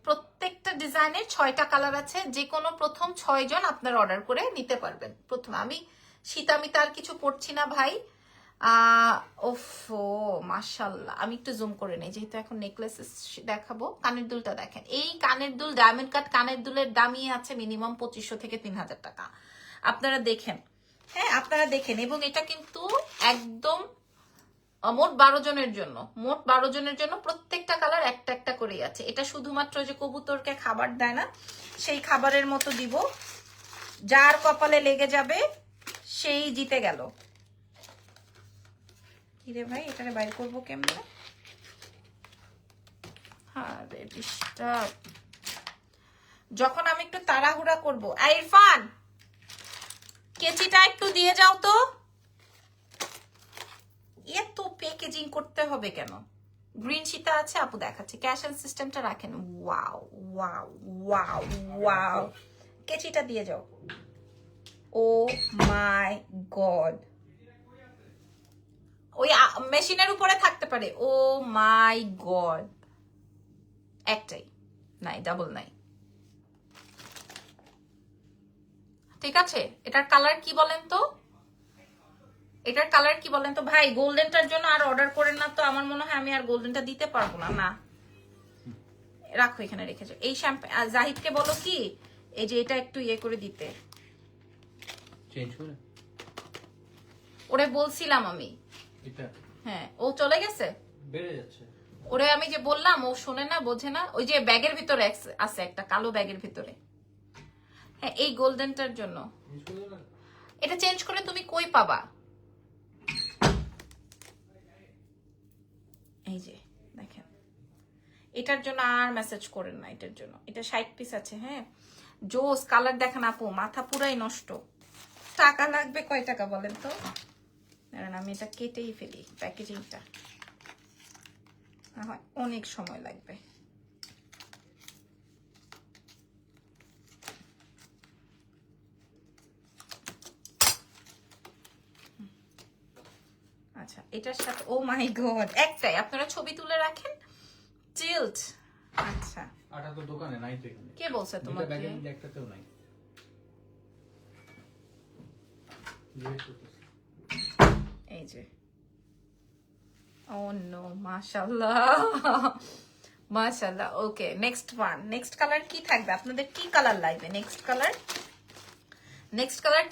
প্রত্যেকটা ডিজাইনের 6টা কালার আছে, যে কোনো প্রথম 6 জন আপনার অর্ডার করে নিতে পারবেন। প্রথমে আমি শীতামিতা আর কিছু পড়ছি না ভাই। ওফো মাশাআল্লাহ, আমি একটু জুম করে নেই যেহেতু এখন নেকলেস দেখাবো। কানের দুলটা দেখেন, এই কানের দুল ডায়মন্ড কাট কানের দুলের দামই আছে মিনিমাম 2500 থেকে 3000 টাকা। আপনারা দেখেন, হ্যাঁ আপনারা দেখেন। এবং এটা কিন্তু একদম মোট 12 জনের জন্য, প্রত্যেকটা কালার একটা একটা করেই আছে। এটা শুধুমাত্র যে কবুতরকে খাবার দেয় না সেই খাবারের মতো দিব, যার কপালে লেগে যাবে সেই জিতে গেল। কিরে ভাই, এটারে বাইর করবো কেমনে? আরে ডিস্টার্ব। যখন আমি একটু তাড়াহুড়া করবো, ইরফান কেচিটা একটু দিয়ে যাও তো। এত প্যাকেজিং করতে হবে কেন? গ্রিন সীতা আছে আপু, দেখাচ্ছি। ক্যাশ এন্ড সিস্টেমটা রাখেন। ওয়াও ওয়াও ওয়াও ওয়াও, কেচিটা দিয়ে যাও। ও মাই গড, ওই মেশিনের উপরে থাকতে পারে। ও মাই গড, একটাই নাই, ডাবল নাই। ঠিক আছে, এটার কালার কি বলেন তো? ভাই গোল্ডেনটার জন্য আর অর্ডার করেন না তো, আমার মনে হয় আমি আর গোল্ডেনটা দিতে পারবো না। না রাখো, এখানে রেখে যাও। এই শ্যাম্পু জাহিদকে বলো কি এই যে এটা একটু ইয়ে করে দিতে, চেঞ্জ করে। ওরে বলছিলাম আমি। এটা হ্যাঁ, ও চলে গেছে, বেড়ে যাচ্ছে। ওরে আমি যে বললাম ও শোনে না, বোঝে না। ওই যে ব্যাগের ভিতরে আছে একটা কালো ব্যাগের ভিতরে। হ্যাঁ, এই গোল্ডেনটার জন্য। এটা চেঞ্জ করে তুমি কই পাবা? এই যে দেখেন, এটার জন্য আর মেসেজ করেন না। এটার জন্য এটা 60 পিস আছে। হ্যাঁ, জোস কালার দেখেন আপু, মাথা পুরাই নষ্ট। টাকা লাগবে কয় টাকা বলেন তো? আমি এটা কেটেই ফেলি প্যাকেজিংটা, অনেক সময় লাগবে। আচ্ছা, এটার সাথে ও মাই গড একটাই, আপনারা ছবি তুলে রাখেন। চিল্ড। আচ্ছা, আটা তো দোকানে নাই তো এখানে। কে বলছে তোমাকে? ব্যাগের মধ্যে একটাতেও নাই। এই যে ও নো, মাশাআল্লাহ মাশাআল্লাহ। ওকে, নেক্সট ওয়ান। নেক্সট কালার কি থাকবে আপনাদের? কি কালার লাগবে? নেক্সট কালার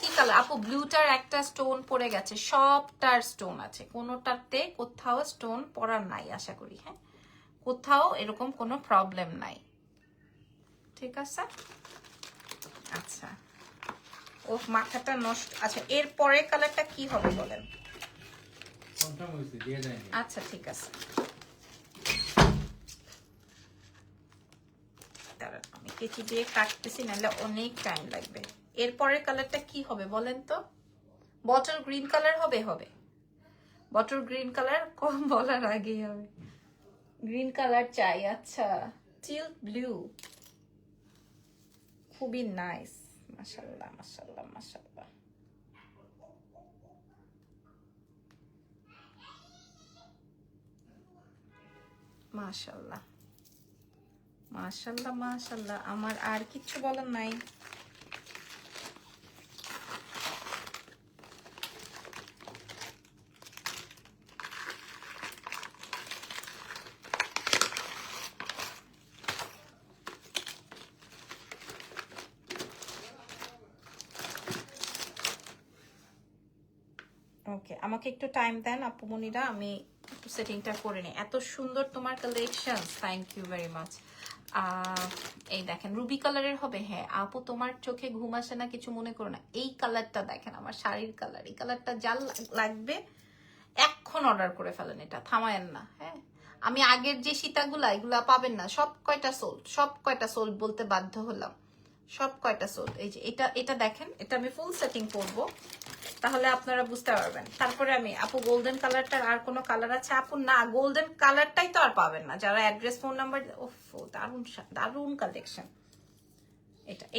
কি কালার? আপু ব্লুটার একটা স্টোন পড়ে গেছে, সবটার স্টোন আছে, কোনোটাতে কোথাও স্টোন পড়ার নাই আশা করি। হ্যাঁ, কোথাও এরকম কোনো প্রবলেম নাই, ঠিক আছে? আচ্ছা, ও মাথাটা নষ্ট। আচ্ছা, এর পরের কালারটা কি হবে বলেন? কনফার্ম হয়েছে, দিয়ে যায়নি। আচ্ছা ঠিক আছে, দাঁড়ান আমি কেচি দিয়ে কাটতেছি, নাহলে অনেক টাইম লাগবে। এর পরের কালারটা কি হবে বলেন তো? বটল গ্রিন কালার হবে? বটল গ্রিন কালার কম বলার আগেই হবে। গ্রিন কালার চাই। আচ্ছা, চিল ব্লু, খুবই নাইস, মাশাআল্লাহ মাশাআল্লাহ মাশাআল্লাহ। মাশাআল্লাহ মাশাআল্লাহ মাশাআল্লাহ, আমার আর কিচ্ছু বলার নাই। ওকে, আমাকে একটু টাইম দেন আপুমনিরা, আমি একটু সেটিংটা করে নিই। এত সুন্দর তোমার collection, thank you very much. এই দেখেন, রুবি কালারের হবে? হ্যাঁ আপু, তোমার চোখে ঘুম আসে না কিছু মনে করো না। এই কালারটা দেখেন, আমার শাড়ির কালার, এই কালারটা যা লাগবে এখন অর্ডার করে ফেলেন, এটা থামায়েন না। হ্যাঁ, আমি আগের যে সীতাগুলা এগুলা পাবেন না, সব কয়টা সোল্ড বলতে বাধ্য হলাম, সব কয়টা সোল্ড। এই যে এটা দেখেন, এটা আমি ফুল সেটিং করবো, তাহলে আপনারা বুঝতে পারবেন। তারপরে আমি আপু গোল্ডেন কালারটার আর কোনো কালার আছে? আপু না, গোল্ডেন কালারটাই তো আর পাবেন না, যারা অ্যাড্রেস ফোন নাম্বার। ওফো, দারুন দারুন কালেকশন।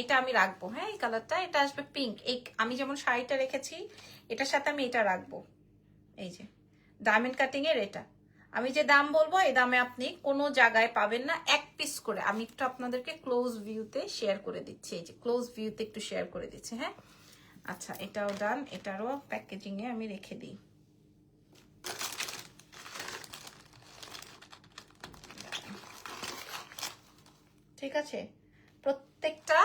এটা আমি রাখবো। হ্যাঁ, এই কালারটা, এটা আসবে পিঙ্ক। এই আমি যেমন শাড়িটা রেখেছি, এটার সাথে আমি এটা রাখবো। এই যে ডায়মন্ড কাটিং এর এটা, আমি যে দাম বলবো এই দামে আপনি কোনো জায়গায় পাবেন না, এক পিস করে। আমি একটু আপনাদেরকে ক্লোজ ভিউতে শেয়ার করে দিচ্ছি, এই যে ক্লোজ ভিউতে একটু শেয়ার করে দিচ্ছি। হ্যাঁ, আচ্ছা এটাও ডান, এটারও প্যাকেজিং এ আমি রেখে দিই। ঠিক আছে, প্রত্যেকটা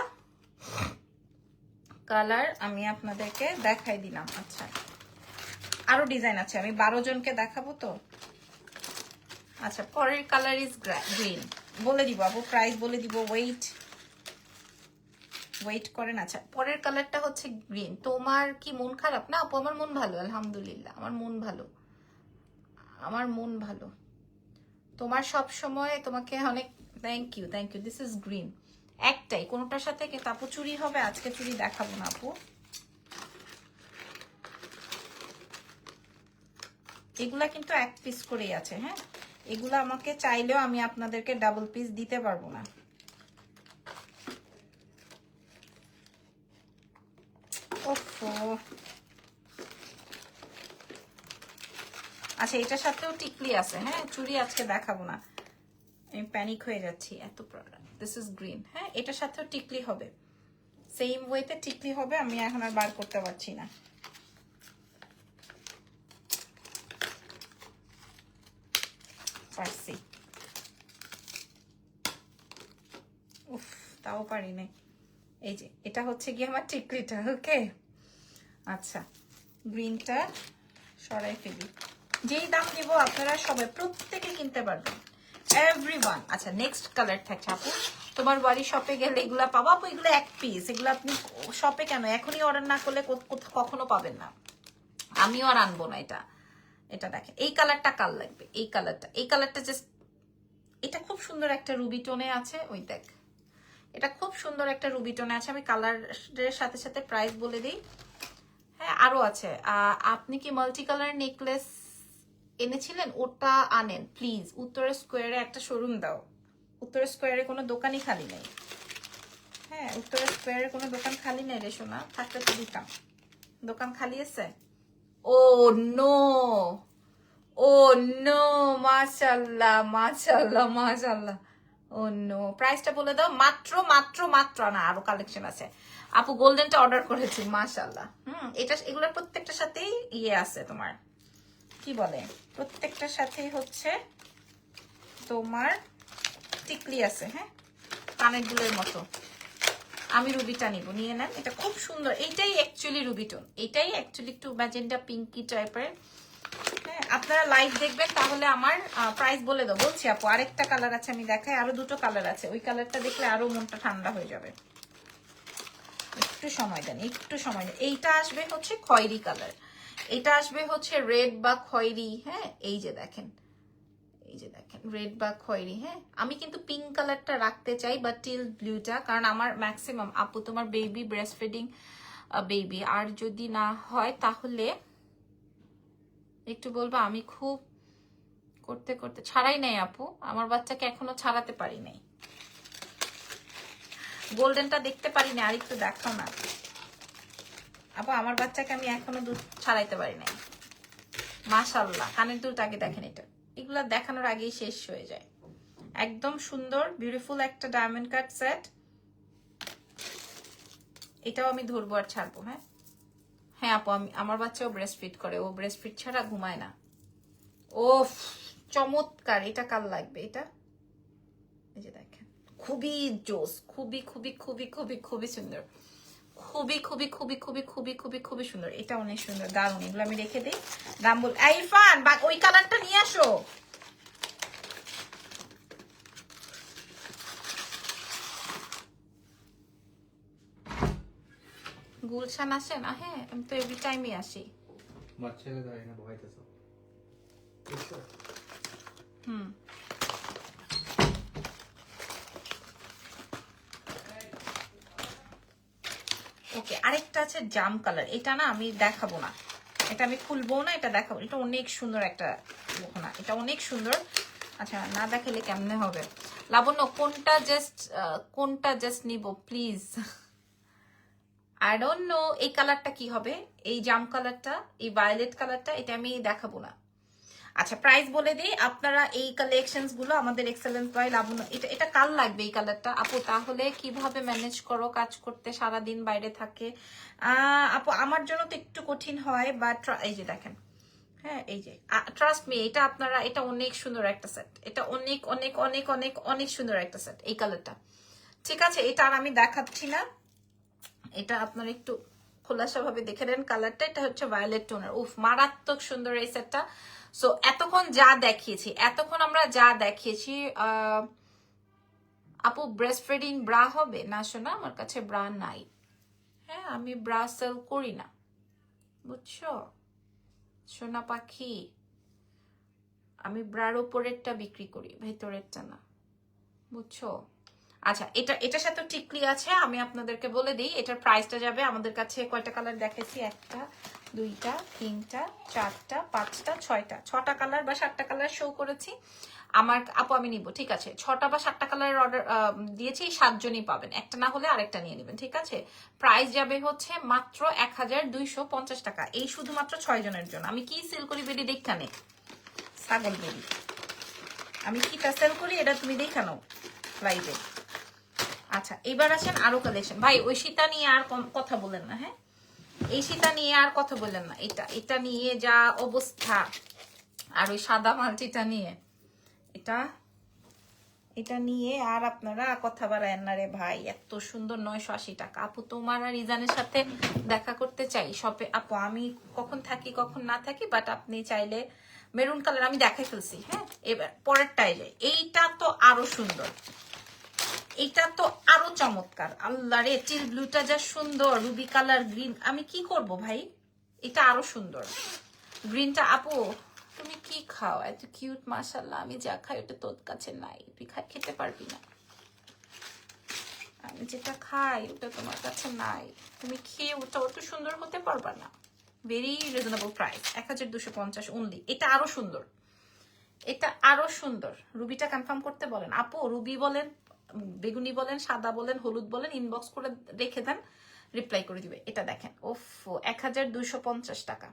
কালার আমি আপনাদেরকে দেখাই দিলাম। আচ্ছা, আরো ডিজাইন আছে, আমি 12 জনকে দেখাবো তো। আচ্ছা, পরের কালার ইজ গ্রিন, বলে দিব আপু, প্রাইস বলে দিব, ওয়েট করেন। আচ্ছা, পরের কালারটা হচ্ছে গ্রিন। তোমার কি মন খারাপ? না আপু, আমার মন ভালো, আলহামদুলিল্লাহ, আমার মন ভালো। তোমার সব সময় তোমাকে অনেক thank you. This is green, একটাই, কোনোটার সাথে কিন্তু আপু চুরি হবে, আজকে চুরি দেখাবো না আপু। এগুলা কিন্তু এক পিস করেই আছে। হ্যাঁ, এগুলা আমাকে চাইলেও আমি আপনাদেরকে ডাবল পিস দিতে পারবো না। ওফো, আচ্ছা এটার সাথেও টিকলি আছে। হ্যাঁ, চুড়ি আজকে দেখাবো না, আমি প্যানিক হয়ে যাচ্ছি, এত প্রোডাক্ট। This is green. হ্যাঁ, এটার সাথেও টিকলি হবে, সেম ওয়েতে টিকলি হবে, আমি এখন আর বার করতে পারছি না। পারছি, উফ, তাও পারি নাই। এই যে এটা হচ্ছে কি আমার টিকলিটা। ওকে, আচ্ছা গ্রিনটা সরাই ফেলি। যেই দাম দিব আপনারা সবাই প্রত্যেকে কিনতে পারবেন, এভরিওয়ান। আচ্ছা, নেক্সট কালার থাকছে আপু, তোমার বাড়ি শপে গেলে এগুলা পাবো আপু, এগুলো এক পিস, এগুলো আপনি শপে কেন এখনই অর্ডার না করলে কখনো পাবেন না, আমিও আর আনবো না। এটা দেখেন, এই কালারটা কাল লাগবে, এই কালারটা জাস্ট, এটা খুব সুন্দর একটা রুবি টোনে আছে। ওই দেখ, এটা খুব সুন্দর একটা রুবি টোনে আছে। আমি কালারের সাথে সাথে প্রাইস বলে দিই। হ্যাঁ, আরো আছে। আপনি কি মাল্টি কালার নেকলেস এনেছিলেন? ওটা আনেন প্লিজ, উত্তরের স্কোয়ারে একটা শোরুম দাও। উত্তরের স্কোয়ারে কোনো দোকানই খালি নেই। হ্যাঁ, উত্তরের স্কোয়ারে কোনো দোকান খালি নেই রে সোনা, থাকলে তো দিতাম। দোকান খালি আছে? ও নো, ও নো, মাশাআল্লাহ মাশাআল্লাহ মাশাআল্লাহ। ও নো, প্রাইসটা বলে দাও। মাত্র না, আরো কালেকশন আছে আপু। গোল্ডেনটা অর্ডার করেছি, মাশাআল্লাহ। এগুলোর প্রত্যেকটার সাথেই ইয়ে আছে তোমার, কি বলে, প্রত্যেকটার সাথেই হচ্ছে তোমার টিকলি আছে, হ্যাঁ, কানের দুলের মতো। আমি রুবিটা নিব, নিয়ে নেন। এটা খুব সুন্দর, এইটাই অ্যাকচুয়ালি রুবিটোন, এটাই অ্যাকচুয়ালি একটু ম্যাজেন্ডা পিঙ্কি টাইপের। হ্যাঁ, আপনারা লাইভ দেখবেন তাহলে আমার প্রাইস বলে দেবো। বলছি আপু আরেকটা কালার আছে, আমি দেখাই, আরো দুটো কালার আছে, ওই কালারটা দেখলে আরো মনটা ঠান্ডা হয়ে যাবে। একটু সময় দেন, একটু সময় দেন। এইটা আসবে হচ্ছে খয়েরি কালার, এটা আসবে হচ্ছে রেড বা খয়েরি। হ্যাঁ, এই যে দেখেন, এই যে দেখেন রেড বা খয়েরি। হ্যাঁ, আমি কিন্তু পিঙ্ক কালারটা রাখতে চাই বা টিল ব্লুটা, কারণ আমার ম্যাক্সিমাম আপু তোমার বেবি ব্রেস্ট ফিডিং বেবি, আর যদি না হয় তাহলে একটু বলবো। আমি খুব করতে করতে ছাড়াই নাই আপু, আমার বাচ্চাকে এখনো ছাড়াতে পারি নাই। গোল্ডেনটা দেখতে পারি না, আর একটু দেখাও না আপু, আমার বাচ্চাকে আমি এখনো দুধ ছাড়াইতে পারি নাই। মাশাআল্লাহ, কানের দুলটাকে দেখেন, এটা এগুলা দেখানোর আগেই শেষ হয়ে যায়। একদম সুন্দর বিউটিফুল একটা ডায়মন্ড কাট সেট। এটাও আমি ধরবো আর ছাড়বো। হ্যাঁ হ্যাঁ আপু, আমি আমার বাচ্চাও ব্রেস্ট ফিড করে, ও ব্রেস্ট ফিড ছাড়া ঘুমায় না। ও চমৎকার, এটা কাল লাগবে, এটা এই যে দেখেন, খুবই জোস, খুবই খুবই খুবই খুবই খুবই সুন্দর, খুবই খুবই খুবই খুবই খুবই খুবই খুবই সুন্দর। এটা অনেক সুন্দর, দারুণ। এগুলো আমি রেখে দিই, দাম বল। ইরফান বা ওই কালারটা নিয়ে আসো। গুলশান আসে না? হ্যাঁ, আমি তো এভরি টাইমই আসি। বাচ্চাকে ধরে না ভয়তেছ। হুম, ওকে। আরেকটা আছে জাম কালার, এটা না আমি দেখাবো না, এটা আমি খুলবো না, এটা দেখাবো। এটা অনেক সুন্দর একটা গহনা, এটা অনেক সুন্দর। আচ্ছা, না দেখালে কেমনে হবে? লাবণ্য কোনটা জাস্ট নিব প্লিজ। আই ডোন্ট নো এই কালারটা কি হবে, এই জাম কালারটা, এই ভায়োলেট কালারটা, এটা আমি দেখাবো না। আচ্ছা, প্রাইস বলে দিই। আপনারা এই কালেকশনস গুলো আমাদের এক্সেলেন্স বাই লাবণ্য, এটা কাল লাগবে এই কালারটা আপু, তাহলে কিভাবে ম্যানেজ করো কাজ করতে, সারাদিন বাইরে থাকে? আপু আমার জন্য তো একটু কঠিন হয়, বাট এই যে দেখেন, হ্যাঁ এই যে ট্রাস্ট মি, এটা আপনারা, এটা অনেক সুন্দর একটা সেট, এটা অনেক অনেক অনেক অনেক অনেক সুন্দর একটা সেট এই কালারটা। ঠিক আছে, এটা আর আমি দেখাচ্ছি না, এটা আপনারা একটু খোলাসা ভাবে দেখে নেন কালারটা। এটা হচ্ছে ভায়োলেট টোনের, উফ মারাত্মক সুন্দর এই সেটটা। সো এতক্ষণ আমরা যা দেখিয়েছি, আপু ব্রেস্ট ফিডিং ব্রা হবে না? শোনা, আমার কাছে ব্রা নাই। হ্যাঁ, আমি ব্রা সেল করি না, বুঝছো সোনা পাখি, আমি ব্রার উপরেরটা বিক্রি করি, ভেতরেরটা না, বুঝছো? আচ্ছা, এটার সাথে টিকলি আছে, আমি আপনাদেরকে বলে দিই। এটার প্রাইসটা যাবে, আমাদের কাছে কয়টা কালার দেখাইছি, 1টা 2টা 3টা 4টা 5টা 6টা কালার বা 7টা কালার শো করেছি। আমার আপু আমি নিব, ঠিক আছে, 6টা বা 7টা কালারের অর্ডার দিয়েছি, 7 জনই পাবেন, একটা না হলে আরেকটা নিয়ে নেবেন, ঠিক আছে? প্রাইস যাবে হচ্ছে মাত্র 1250 টাকা, এই শুধুমাত্র 6 জনের জন্য। আমি কি সেল করি বেডি দেখানে, ছাগল বেডি, আমি কিটা সেল করি এটা তুমি দেখানো লাইভে। আচ্ছা, এবার আসেন আরো কালেকশন। ভাই ওই সীতা নিয়ে আর কথা বলেন না, হ্যাঁ এই সীতা নিয়ে আর কথা বলেন না, এটা নিয়ে যা অবস্থা। আর ওই সাদা মালটিটা নিয়ে, এটা নিয়ে আর আপনারা কথা বাড়ায়েন না রে ভাই। এত সুন্দর 980 টাকা। আপু তোমার আর ইজানের সাথে দেখা করতে চাই শপে। আপু আমি কখন থাকি কখন না থাকি, বাট আপনি চাইলে, মেরুন কালার আমি দেখাই ফেলছি। হ্যাঁ, এবার পরেরটাই যাই। এইটা তো আরো সুন্দর, এটা তো আরো চমৎকার। আল্লাহ রে, চিল ব্লুটা যা সুন্দর, রুবি কালার, গ্রিন, আমি কি করব ভাই, এটা আরো সুন্দর। গ্রিনটা আপু তুমি কি খাও এত কিউট, মাশাআল্লাহ। আমি যা খাই ওটা তোর কাছে নাই, তুই খেতে পারবি না। আমি যেটা খাই ওটা তোমার কাছে নাই, তুমি খেয়ে ওটা অত সুন্দর হতে পারবা না। Very reasonable price, 1250 only. এটা আরো সুন্দর, এটা আরো সুন্দর। রুবিটা কনফার্ম করতে বলেন আপু, রুবি বলেন, বেগুনি বলেন, সাদা বলেন, হলুদ বলেন, ইনবক্স করে রেখে দেন, রিপ্লাই করে দিবে। এটা দেখেন, ওফ 1250 টাকা।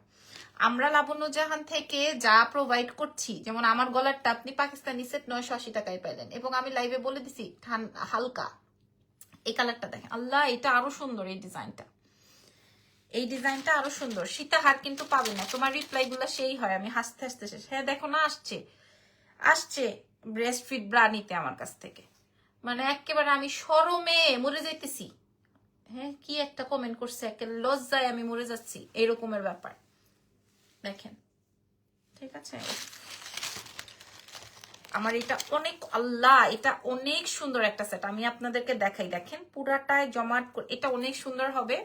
আমরা লাবণ্য জাহান থেকে যা প্রোভাইড করছি, যেমন আমার গলারটা আপনি পাকিস্তানি সেট 980 টাকায় পেলেন, এবং আমি লাইভে বলে দিছি হালকা। এই কালারটা দেখেন, আল্লাহ এটা আরো সুন্দর, এই ডিজাইনটা, এই ডিজাইনটা আরো সুন্দর। সীতাহার কিন্তু পাবে না, তোমার রিপ্লাই গুলো সেই হয়, আমি হাসতে হাসতে শেষ। হ্যাঁ দেখো না, আসছে আসছে ব্রেস্ট ফিট ব্রা নিতে আমার কাছ থেকে, মানে একেবারে আমি শরমে মরে যাইতেছি। হ্যাঁ কি একটা কমেন্ট করছে, একে লজ্জায় আমি মরে যাচ্ছি, এরকমের ব্যাপার। দেখেন ঠিক আছে, আমার এটা অনেক, আল্লাহ এটা অনেক সুন্দর একটা সেট, আমি আপনাদেরকে দেখাই। দেখেন পুরাটায় জমাট এটা অনেক সুন্দর হবে।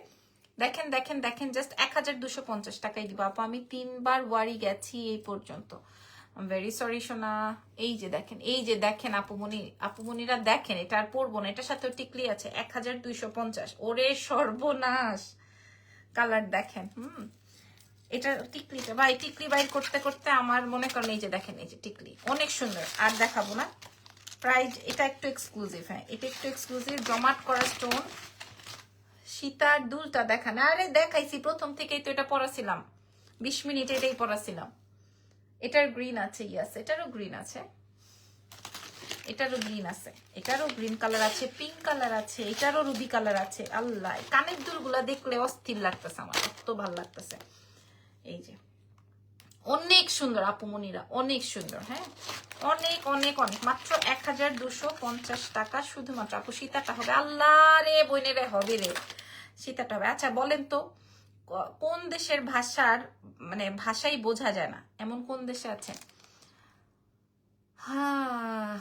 দেখেন দেখেন দেখেন, জাস্ট 1250 টাকাই দিব আপু। আমি 3বার ওয়ারি গেছি এই পর্যন্ত, ভেরি সরি সোনা। এই যে দেখেন, এই যে দেখেন আপুমনিরা দেখেন, এটা আর পরবো না, এটার সাথেও টিকলি আছে। 1250, ওরে সর্বনাশ। কালার দেখেন, এটা টিকলিটা ভাই, টিকলি বাইর করতে করতে আমার মনে করেন, এই যে দেখেন, এই যে টিকলি অনেক সুন্দর, আর দেখাবো না। প্রাইস এটা একটু এক্সক্লুসিভ, হ্যাঁ এটা একটু এক্সক্লুসিভ, জমাট করা স্টোন। সীতার দুলটা দেখান, আরে দেখাইছি প্রথম থেকেই তো, এটা পড়াছিলাম 20 মিনিট, এটাই পড়াছিলাম। এটার গ্রিন আছে, ইয়াস এটারও গ্রিন আছে, এটারও গ্রিন আছে, এটারও গ্রিন কালার আছে, পিঙ্ক কালার আছে, এটারও রুবি কালার আছে। আল্লাহ, কানের দুলগুলা দেখলে অস্থির লাগতেছে আমার, এত ভালো লাগতেছে। এই যে অনেক সুন্দর আপুমনিরা, অনেক সুন্দর। হ্যাঁ অনেক অনেক অনেক, মাত্র 1250 টাকা শুধুমাত্র। আপু সীতাটা হবে, আল্লাহ রে বইনেরে হবে রে, সীতাটা হবে। আচ্ছা বলেন তো, কোন দেশের ভাষার মানে ভাষাই বোঝা যায় না, এমন কোন দেশে আছে? হ্যাঁ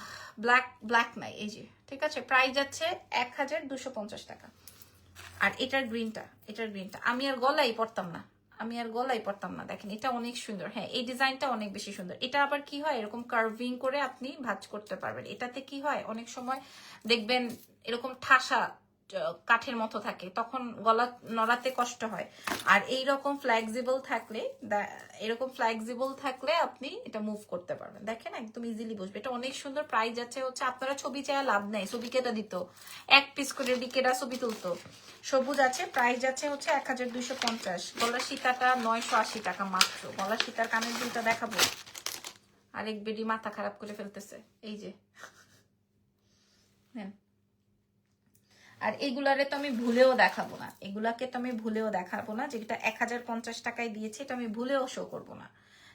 ব্ল্যাক ব্ল্যাক নাই, এই যে ঠিক আছে। প্রাইস আছে 1250 টাকা। আর এটার গ্রিনটা, এটার গ্রিনটা আমি আর গলাই পড়তাম না, আমি আর গলাই পড়তাম না। দেখেন এটা অনেক সুন্দর, হ্যাঁ এই ডিজাইনটা অনেক বেশি সুন্দর। এটা আবার কি হয়, এরকম কার্ভিং করে আপনি ভাঁজ করতে পারবেন। এটাতে কি হয়, অনেক সময় দেখবেন এরকম ঠাসা কাঠের মতো থাকে, তখন গলা নড়াতে কষ্ট হয়। আর এইরকম ফ্লেক্সিবল থাকলে, এরকম ফ্লেক্সিবল থাকলে আপনি এটা মুভ করতে পারবেন। দেখেন একদম ইজিলি বসবে, এটা অনেক সুন্দর। প্রাইস আছে হচ্ছে, আপনারা ছবি চায় লাভ নেই, ছবি কেটে দিত, এক পিস করে ডিকেটা ছবি তুলতো। সবুজ আছে, প্রাইস আছে হচ্ছে 1250। গলার সীতাটা 980 টাকা মাত্র। গলার সীতার কানের দুলটা দেখাবো, আরেক বেডি মাথা খারাপ করে ফেলতেছে, এই যে নেন। আর এগুলারে তো আমি ভুলেও দেখাবো না, এগুলাকে তো আমি ভুলেও দেখাবো না, যেটা 1050 টাকায় দিয়েছে এটা আমি ভুলেও শো করবো না।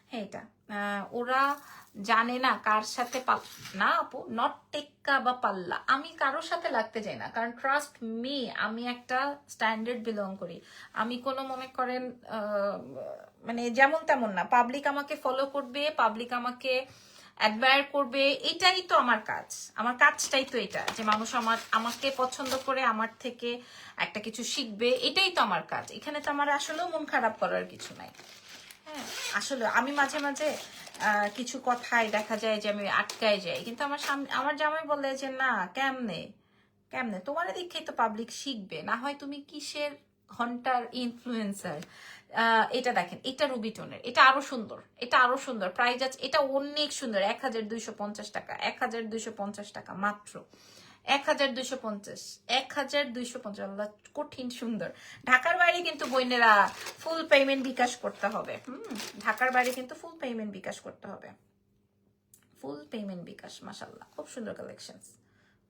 হ্যাঁ এটা ওরা জানে না কার সাথে না আপু, নট টেক্কা বা পাল্লা, আমি কারোর সাথে লাগতে চাই না, কারণ ট্রাস্ট মি আমি একটা স্ট্যান্ডার্ড বিলং করি। আমি কোনো মনে করেন মানে যেমন তেমন না, পাবলিক আমাকে ফলো করবে, পাবলিক আমাকে অ্যাডমায়ার করবে, এটাই তো আমার কাজ, আমার কাজটাই তো এটা, যে মানুষ আমাকে পছন্দ করে আমার থেকে একটা কিছু শিখবে, এটাই তো আমার কাজ। এখানে তো আমার আসলেও মন খারাপ করার কিছু নাই। হ্যাঁ আসলে আমি মাঝে মাঝে কিছু কথায় দেখা যায় যে আমি আটকায় যাই, কিন্তু আমার সামনে আমার জামাই বলে যে না, কেমনে কেমনে তোমার দেখেই তো পাবলিক শিখবে, না হয় তুমি কিসের ঘন্টার ইনফ্লুয়েন্সার। এটা দেখেন, এটা রুবি টোনের, এটা আরো সুন্দর, এটা আরো সুন্দর। প্রাইস আছে, এটা অনেক সুন্দর, 1250 টাকা, 1250 টাকা মাত্র, 1250, 1250। আল্লাহ কঠিন সুন্দর। ঢাকার বাইরে কিন্তু বইনেরা ফুল পেমেন্ট বিকাশ করতে হবে। ঢাকার বাইরে কিন্তু ফুল পেমেন্ট বিকাশ করতে হবে, ফুল পেমেন্ট বিকাশ। মাশাআল্লাহ খুব সুন্দর কালেকশন,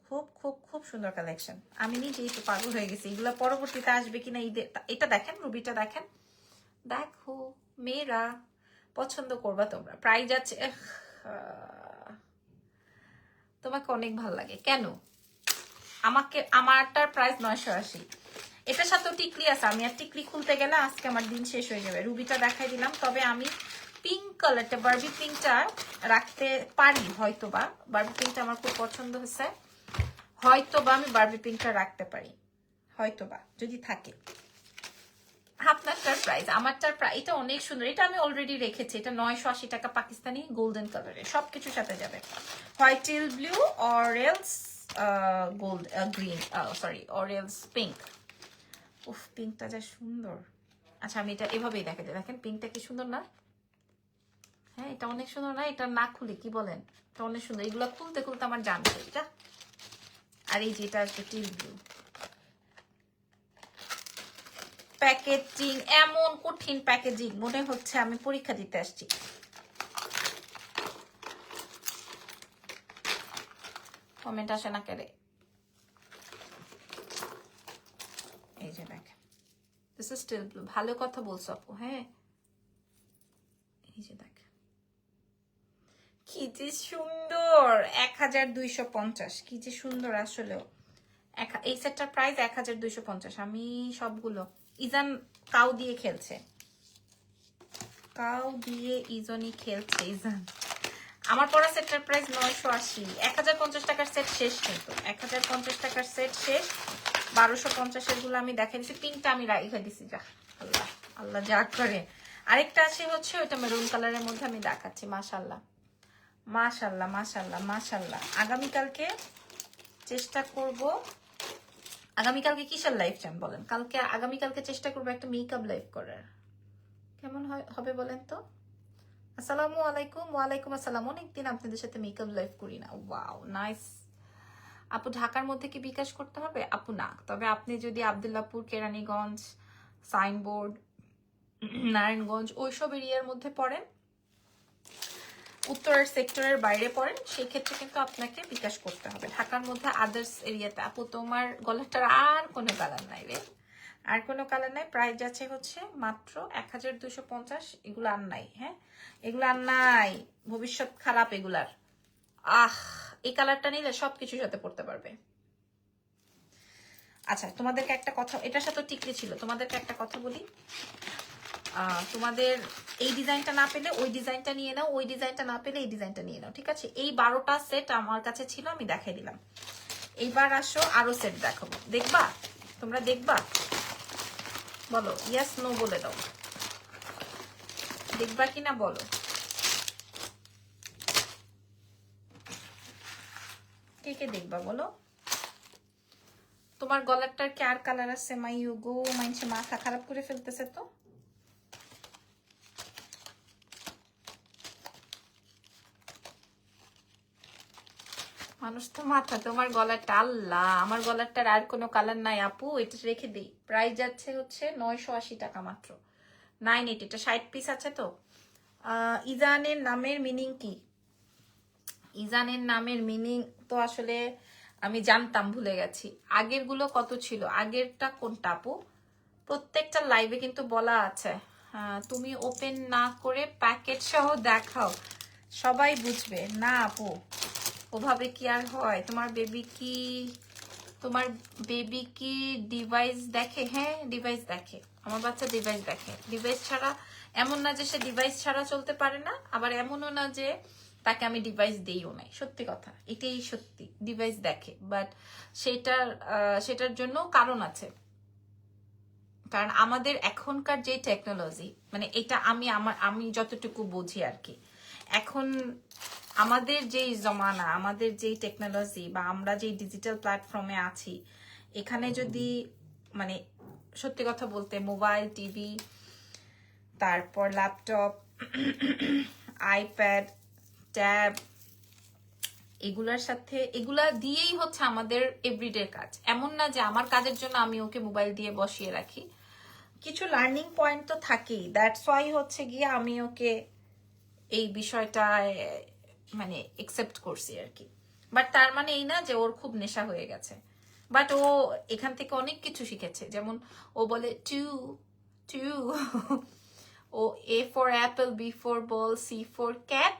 খুব খুব খুব সুন্দর কালেকশন। আমি নিজেই তো পাগল হয়ে গেছি, এগুলো পরবর্তীতে আসবে কিনা ঈদে। এটা দেখেন, রুবিটা দেখেন, দেখো মেয়েরা পছন্দ করবা তোমরা। প্রাইস আছে, তোমাকে অনেক ভালো লাগে কেন? আমাকে, আমারটার প্রাইস 980। এটার সাথেও টিকলি আছে, আমি আর টিকলি খুলতে গেলে আজকে আমার দিন শেষ হয়ে যাবে। রুবিটা দেখাই দিলাম, তবে আমি পিঙ্ক কালারটা, বারবি পিঙ্কটা রাখতে পারি হয়তোবা। বারবি পিঙ্কটা আমার খুব পছন্দ হয়েছে, হয়তোবা আমি বারবি পিঙ্কটা রাখতে পারি, হয়তোবা যদি থাকে। আপনারটার প্রাইস, আমারটার প্রাইস, এটা অনেক সুন্দর, এটা আমি অলরেডি রেখেছি। এটা 980 টাকা, পাকিস্তানি গোল্ডেন কালারে, সবকিছুর সাথে যাবে। White teal blue অরেলস gold green, sorry অরেলস pink. উফ পিঙ্কটা যা সুন্দর। আচ্ছা আমি এটা এভাবেই দেখাতে, দেখেন পিঙ্কটা কি সুন্দর না? হ্যাঁ এটা অনেক সুন্দর না? এটা না খুলে কি বলেন, এটা অনেক সুন্দর। এগুলো খুলতে খুলতে আমার জানছে এটা। আর এই যে এটা হচ্ছে টিল ব্লু। প্যাকেজিং এমন কঠিন প্যাকেজিং, মনে হচ্ছে আমি পরীক্ষা দিতে আসছি। কমেন্ট আসে না কেড়ে, এই যে দেখেন, দিস ইজ স্টিল ব্লু। ভালো কথা বলছো আপু। হ্যাঁ এই যে দেখ কি যে সুন্দর, 1250, কি যে সুন্দর আসলেও। এই সেটটার প্রাইস 1250। আমি সবগুলো, ইজান কাউ দিয়ে খেলছে, কাউ দিয়ে ইজনই খেলছে ইজান। আমার পড়া সেটটার প্রাইস 980। 1050 টাকার সেট শেষ, কিন্তু 1050 টাকার সেট শেষ। 1250 গুলো আমি দেখাই দিচ্ছি, 3টা আমি রাইখা দিছি। যা আল্লাহ আল্লাহ যা করে। আরেকটা আছে হচ্ছে ওইটা মেরুন কালারের মধ্যে আমি দেখাচ্ছি। মাশাল্লাহ মাশাল্লাহ মাশাল্লাহ মাশাল্লাহ। আগামীকালকে চেষ্টা করব, আগামীকালকে কিসের লাইভ চান বলেন? আগামীকালকে চেষ্টা করবো একটা মেকআপ লাইভ করার। কেমন হবে বলেন তো? আসসালামু আলাইকুম। ওয়ালাইকুম আসসালাম। অনেকদিন আপনাদের সাথে মেকআপ লাইভ করি না। Wow nice. আপু ঢাকার মধ্যে কি বিকাশ করতে হবে? আপু না, তবে আপনি যদি আব্দুল্লাহপুর, কেরানীগঞ্জ, সাইনবোর্ড, নারায়ণগঞ্জ ওইসব এরিয়ার মধ্যে পড়েন, উত্তরের সেক্টরের বাইরে পড়েন, সেই ক্ষেত্রে কিন্তু আপনাকে বিকাশ করতে হবে। ঢাকার মধ্যে আদার্স এরিয়াতে আপু তোমার গলাটার আর কোনো কালার নাই রে, আর কোনো কালার নাই। প্রাইস যাচ্ছে হচ্ছে মাত্র 1250। এগুলো আর নাই। হ্যাঁ এগুলো আর নাই, ভবিষ্যৎ খারাপ এগুলার। এই কালারটা নিলে সবকিছুর সাথে পড়তে পারবে। আচ্ছা তোমাদেরকে একটা কথা, এটার সাথে টিকলি ছিল, তোমাদেরকে একটা কথা বলি। তোমাদের এই ডিজাইনটা না পেলে ওই ডিজাইনটা নিয়ে নাও, ওই ডিজাইনটা না পেলে এই ডিজাইনটা নিয়ে নাও, ঠিক আছে? এই 12টা সেট আমার কাছে ছিল, আমি দেখাই দিলাম। এইবার আসো আরো সেট দেখাবো, দেখবা? তোমরা দেখবা? বলো ইয়েস নো বলে দাও, দেখবা কিনা বলো। কে কে দেখবা বলো? তোমার গলারটার কি আর কালার আছে? মাইয়ু গো, মাইনসে মাথা খারাপ করে ফেলতেছে তো। মানুষ তো মাথা, তোমার গলারটা আল্লাহ, আমার গলারটার আর কোনো কালার নাই আপু, এটা রেখে দিই। প্রাইস যাচ্ছে হচ্ছে 980 টাকা মাত্র। 980, এটা 60 পিস আছে তো। ইজানের নামের মিনিং কি? ইজানের নামের মিনিং তো আসলে আমি জানতাম, ভুলে গেছি। আগের গুলো কত ছিল? আগেরটা কোনটা আপু? প্রত্যেকটা লাইভে কিন্তু বলা আছে। তুমি ওপেন না করে প্যাকেট সহ দেখাও, সবাই বুঝবে না আপু। ওভাবে কি আর হয়? তোমার বেবি কি ডিভাইস দেখে? হ্যাঁ ডিভাইস দেখে, আমার বাচ্চা ডিভাইস দেখে। ডিভাইস ছাড়া, এমন না যে সে ডিভাইস ছাড়া চলতে পারে না, আবার এমনও না যে তাকে আমি ডিভাইস দিইও নাই। সত্যি কথা, এটাই সত্যি, ডিভাইস দেখে। বাট সেটার জন্য কারণ আছে। কারণ আমাদের এখনকার যে টেকনোলজি, মানে এটা আমি যতটুকু বুঝি আর কি, এখন আমাদের যেই জমানা, আমাদের যেই টেকনোলজি, বা আমরা যেই ডিজিটাল প্ল্যাটফর্মে আছি, এখানে যদি মানে সত্যি কথা বলতে মোবাইল, টিভি, তারপর ল্যাপটপ, আইপ্যাড, ট্যাব, এগুলা দিয়েই হচ্ছে আমাদের এভরিডে কাজ। এমন না যে আমার কাজের জন্য আমি ওকে মোবাইল দিয়ে বসিয়ে রাখি, কিছু লার্নিং পয়েন্ট তো থাকেই। দ্যাটস ওয়াই হচ্ছে গিয়ে আমি ওকে এই বিষয়টা মানে একসেপ্ট করছি আর কি। বাট তার মানে এই না যে ওর খুব নেশা হয়ে গেছে। বাট ও এখান থেকে অনেক কিছু শিখেছে। যেমন ও বলে টু টু, ও A for apple, B for ball, C for cat,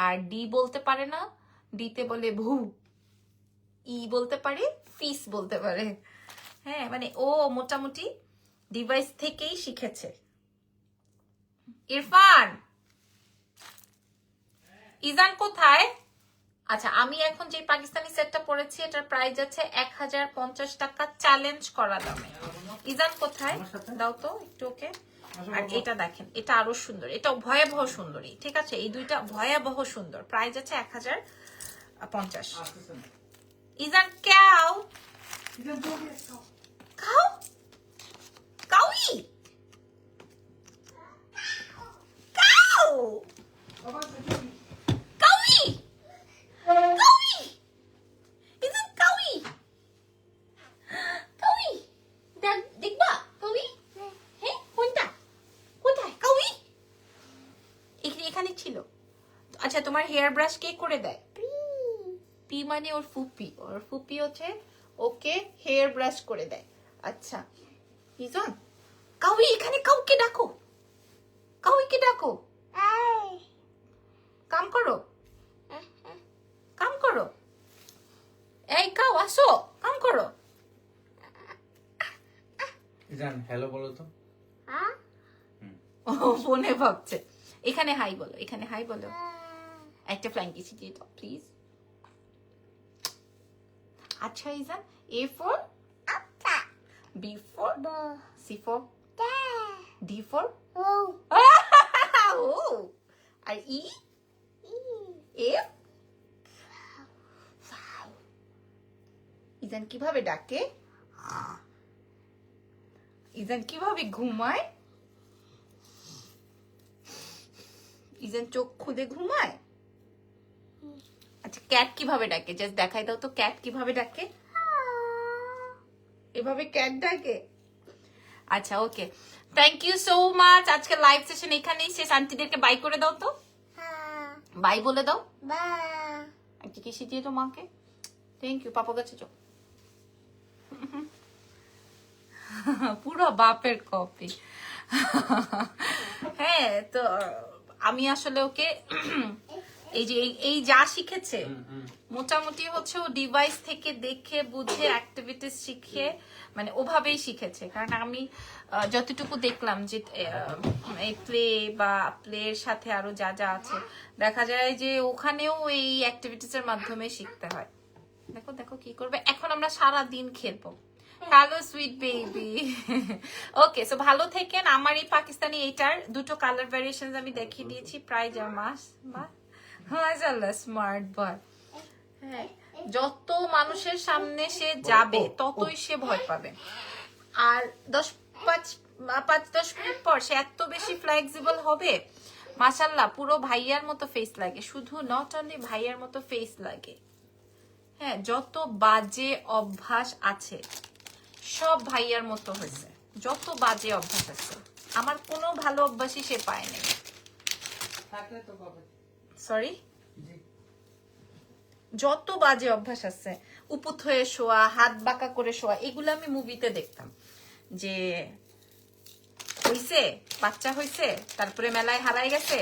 আর ডি বলতে পারে না, ডিতে বলে ভু, ই বলতে পারে, ফিস বলতে পারে। হ্যাঁ মানে ও মোটামুটি ডিভাইস থেকেই শিখেছে। ইরফান, ইজান কোথায়? আচ্ছা আমি এখন যে পাকিস্তানি সেটটা পরেছি, এটার প্রাইস আছে 1050 টাকা, চ্যালেঞ্জ করা দামে। ইজান কোথায়? দাও তো একটু ওকে। আর এটা দেখেন, এটা আরো সুন্দর, এটা ভয়াবহ সুন্দরী, ঠিক আছে? এই দুইটা ভয়াবহ সুন্দর। প্রাইস আছে 1050। Ijan cow cow কাউই cow কাউই কাউই Ijan কাউই কাউই দেখবা কাউই? হ্যাঁ কোনটা? কোথায় কাউই? এখানে ছিল। আচ্ছা তোমার হেয়ার ব্রাশ কে করে দেয়? পি মানে ওর ফুপি হচ্ছে ওকে হেয়ার ব্রাশ করে দেয়। আচ্ছা ইজন কাউই এখানে কাউকে ডাকো, কাউকে ডাকো, কাম করো, কাম করো, এই কাউ আসো, কাম করো। জান হ্যালো বলো তো। ও ফোনে ভাবছে। এখানে হাই বলো, এখানে হাই বলো, একটা ফ্লাইং কিস দিয়ে দাও প্লিজ। আচ্ছা Ijan, A for B for C for D for R E F। Ijan কিভাবে ডাকে, ইজান কিভাবে ঘুমায়, ইজান চোখ খুলে ঘুমায়। আচ্ছা ক্যাট কিভাবে ডাকে, জাস্ট দেখাই দাও তো ক্যাট কিভাবে ডাকে। এভাবে ক্যাট ডাকে। আচ্ছা ওকে, থ্যাংক ইউ সো মাচ। আজকে লাইভ সেশন এখানেই শেষ। আন্টিদেরকে বাই করে দাও তো, বাই বলে দাও। আন্টি কি শিখিয়ে তো মাকে। থ্যাংক ইউ, পাপা কাছে যাও। পুরো বাপের কপি। হ্যাঁ তো আমি আসলে ওকে এই যে এই যা শিখেছে মোটামুটি হচ্ছে ও ডিভাইস থেকে দেখে বুঝে অ্যাক্টিভিটিস শিখে মানে ওভাবেই শিখেছে। কারণ আমি যতটুকু দেখলাম যে এই প্লে বা প্লের সাথে আরো যা যা আছে দেখা যায় যে ওখানেও এই অ্যাক্টিভিটিস এর মাধ্যমে শিখতে হয়। দেখো দেখো কি করবে, এখন আমরা সারা দিন খেলবো। Hello sweet baby. Okay so ভালো থেকেন। আমার এই পাকিস্তানি এইটার দুটো কালার ভ্যারিয়েশন আমি দেখিয়ে দিয়েছি প্রায় মাস বা মাশাআল্লাহ স্মার্ট বয়। হ্যাঁ যত মানুষের সামনে সে যাবে ততই সে ভয় পাবে। আর 5-10 মিনিট পর সে এত বেশি ফ্লেক্সিবল হবে, মাশাআল্লাহ পুরো ভাইয়ার মতো ফেস লাগে। শুধু নট অনলি ভাইয়ার মতো ফেস লাগে। হ্যাঁ যত বাজে অভ্যাস আছে সব ভাইয়ার মতো হয়েছে। যত বাজে অভ্যাস আছে আমার কোনো ভালো অভ্যাসই সে পায় নাই। সরি, যত বাজে অভ্যাস আছে উপুত হয়ে শোয়া, হাত বাঁকা করে শোয়া, এগুলো আমি মুভিতে দেখতাম যে হইছে বাচ্চা হইছে তারপরে মেলায় হারাই গেছে,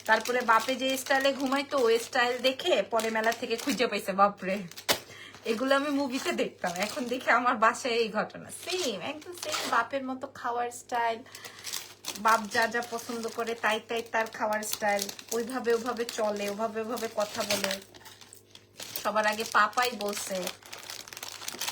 তারপরে বাপে যে স্টাইলে ঘুমাইতো ওই স্টাইল দেখে পরে মেলা থেকে খুঁজে পাইছে বাপরে। এগুলো আমি মুভিতে দেখতাম, এখন দেখে আমার বাসায় এই ঘটনা সেম একদম সেম। বাপের মতো খাওয়ার স্টাইল, বাপ যা যা পছন্দ করে তাই তাই তার খাওয়ার স্টাইল, ওইভাবে ওভাবে চলে, ওভাবে ওভাবে কথা বলে, সবার আগে পাপাই বলছে।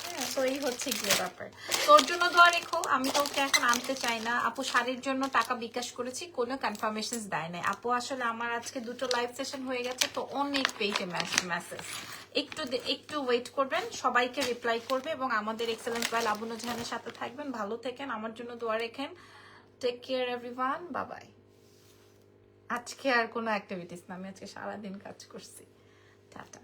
হ্যাঁ তো এই হচ্ছে গিয়ে ব্যাপার। তোর জন্য দোয়া রেখো। আমি তোকে এখন আনতে চাই না। আপু শাড়ির জন্য টাকা বিকাশ করেছি, কোনো কনফার্মেশন দেয় নাই আপু। আসলে আমার আজকে দুটো লাইভ সেশন হয়ে গেছে তো অনেক পেজে মেসেজ। একটু ওয়েট করবেন, সবাইকে রিপ্লাই করবে এবং আমাদের এক্সেলেন্ট ওয়েল আবু নূরজাহানের সাথে থাকবেন। ভালো থেকেন, আমার জন্য দোয়া রেখেন। Take care everyone, bye bye. আজকে আর কোনো অ্যাক্টিভিটিস না, আমি আজকে সারাদিন কাজ করছি। টাটা।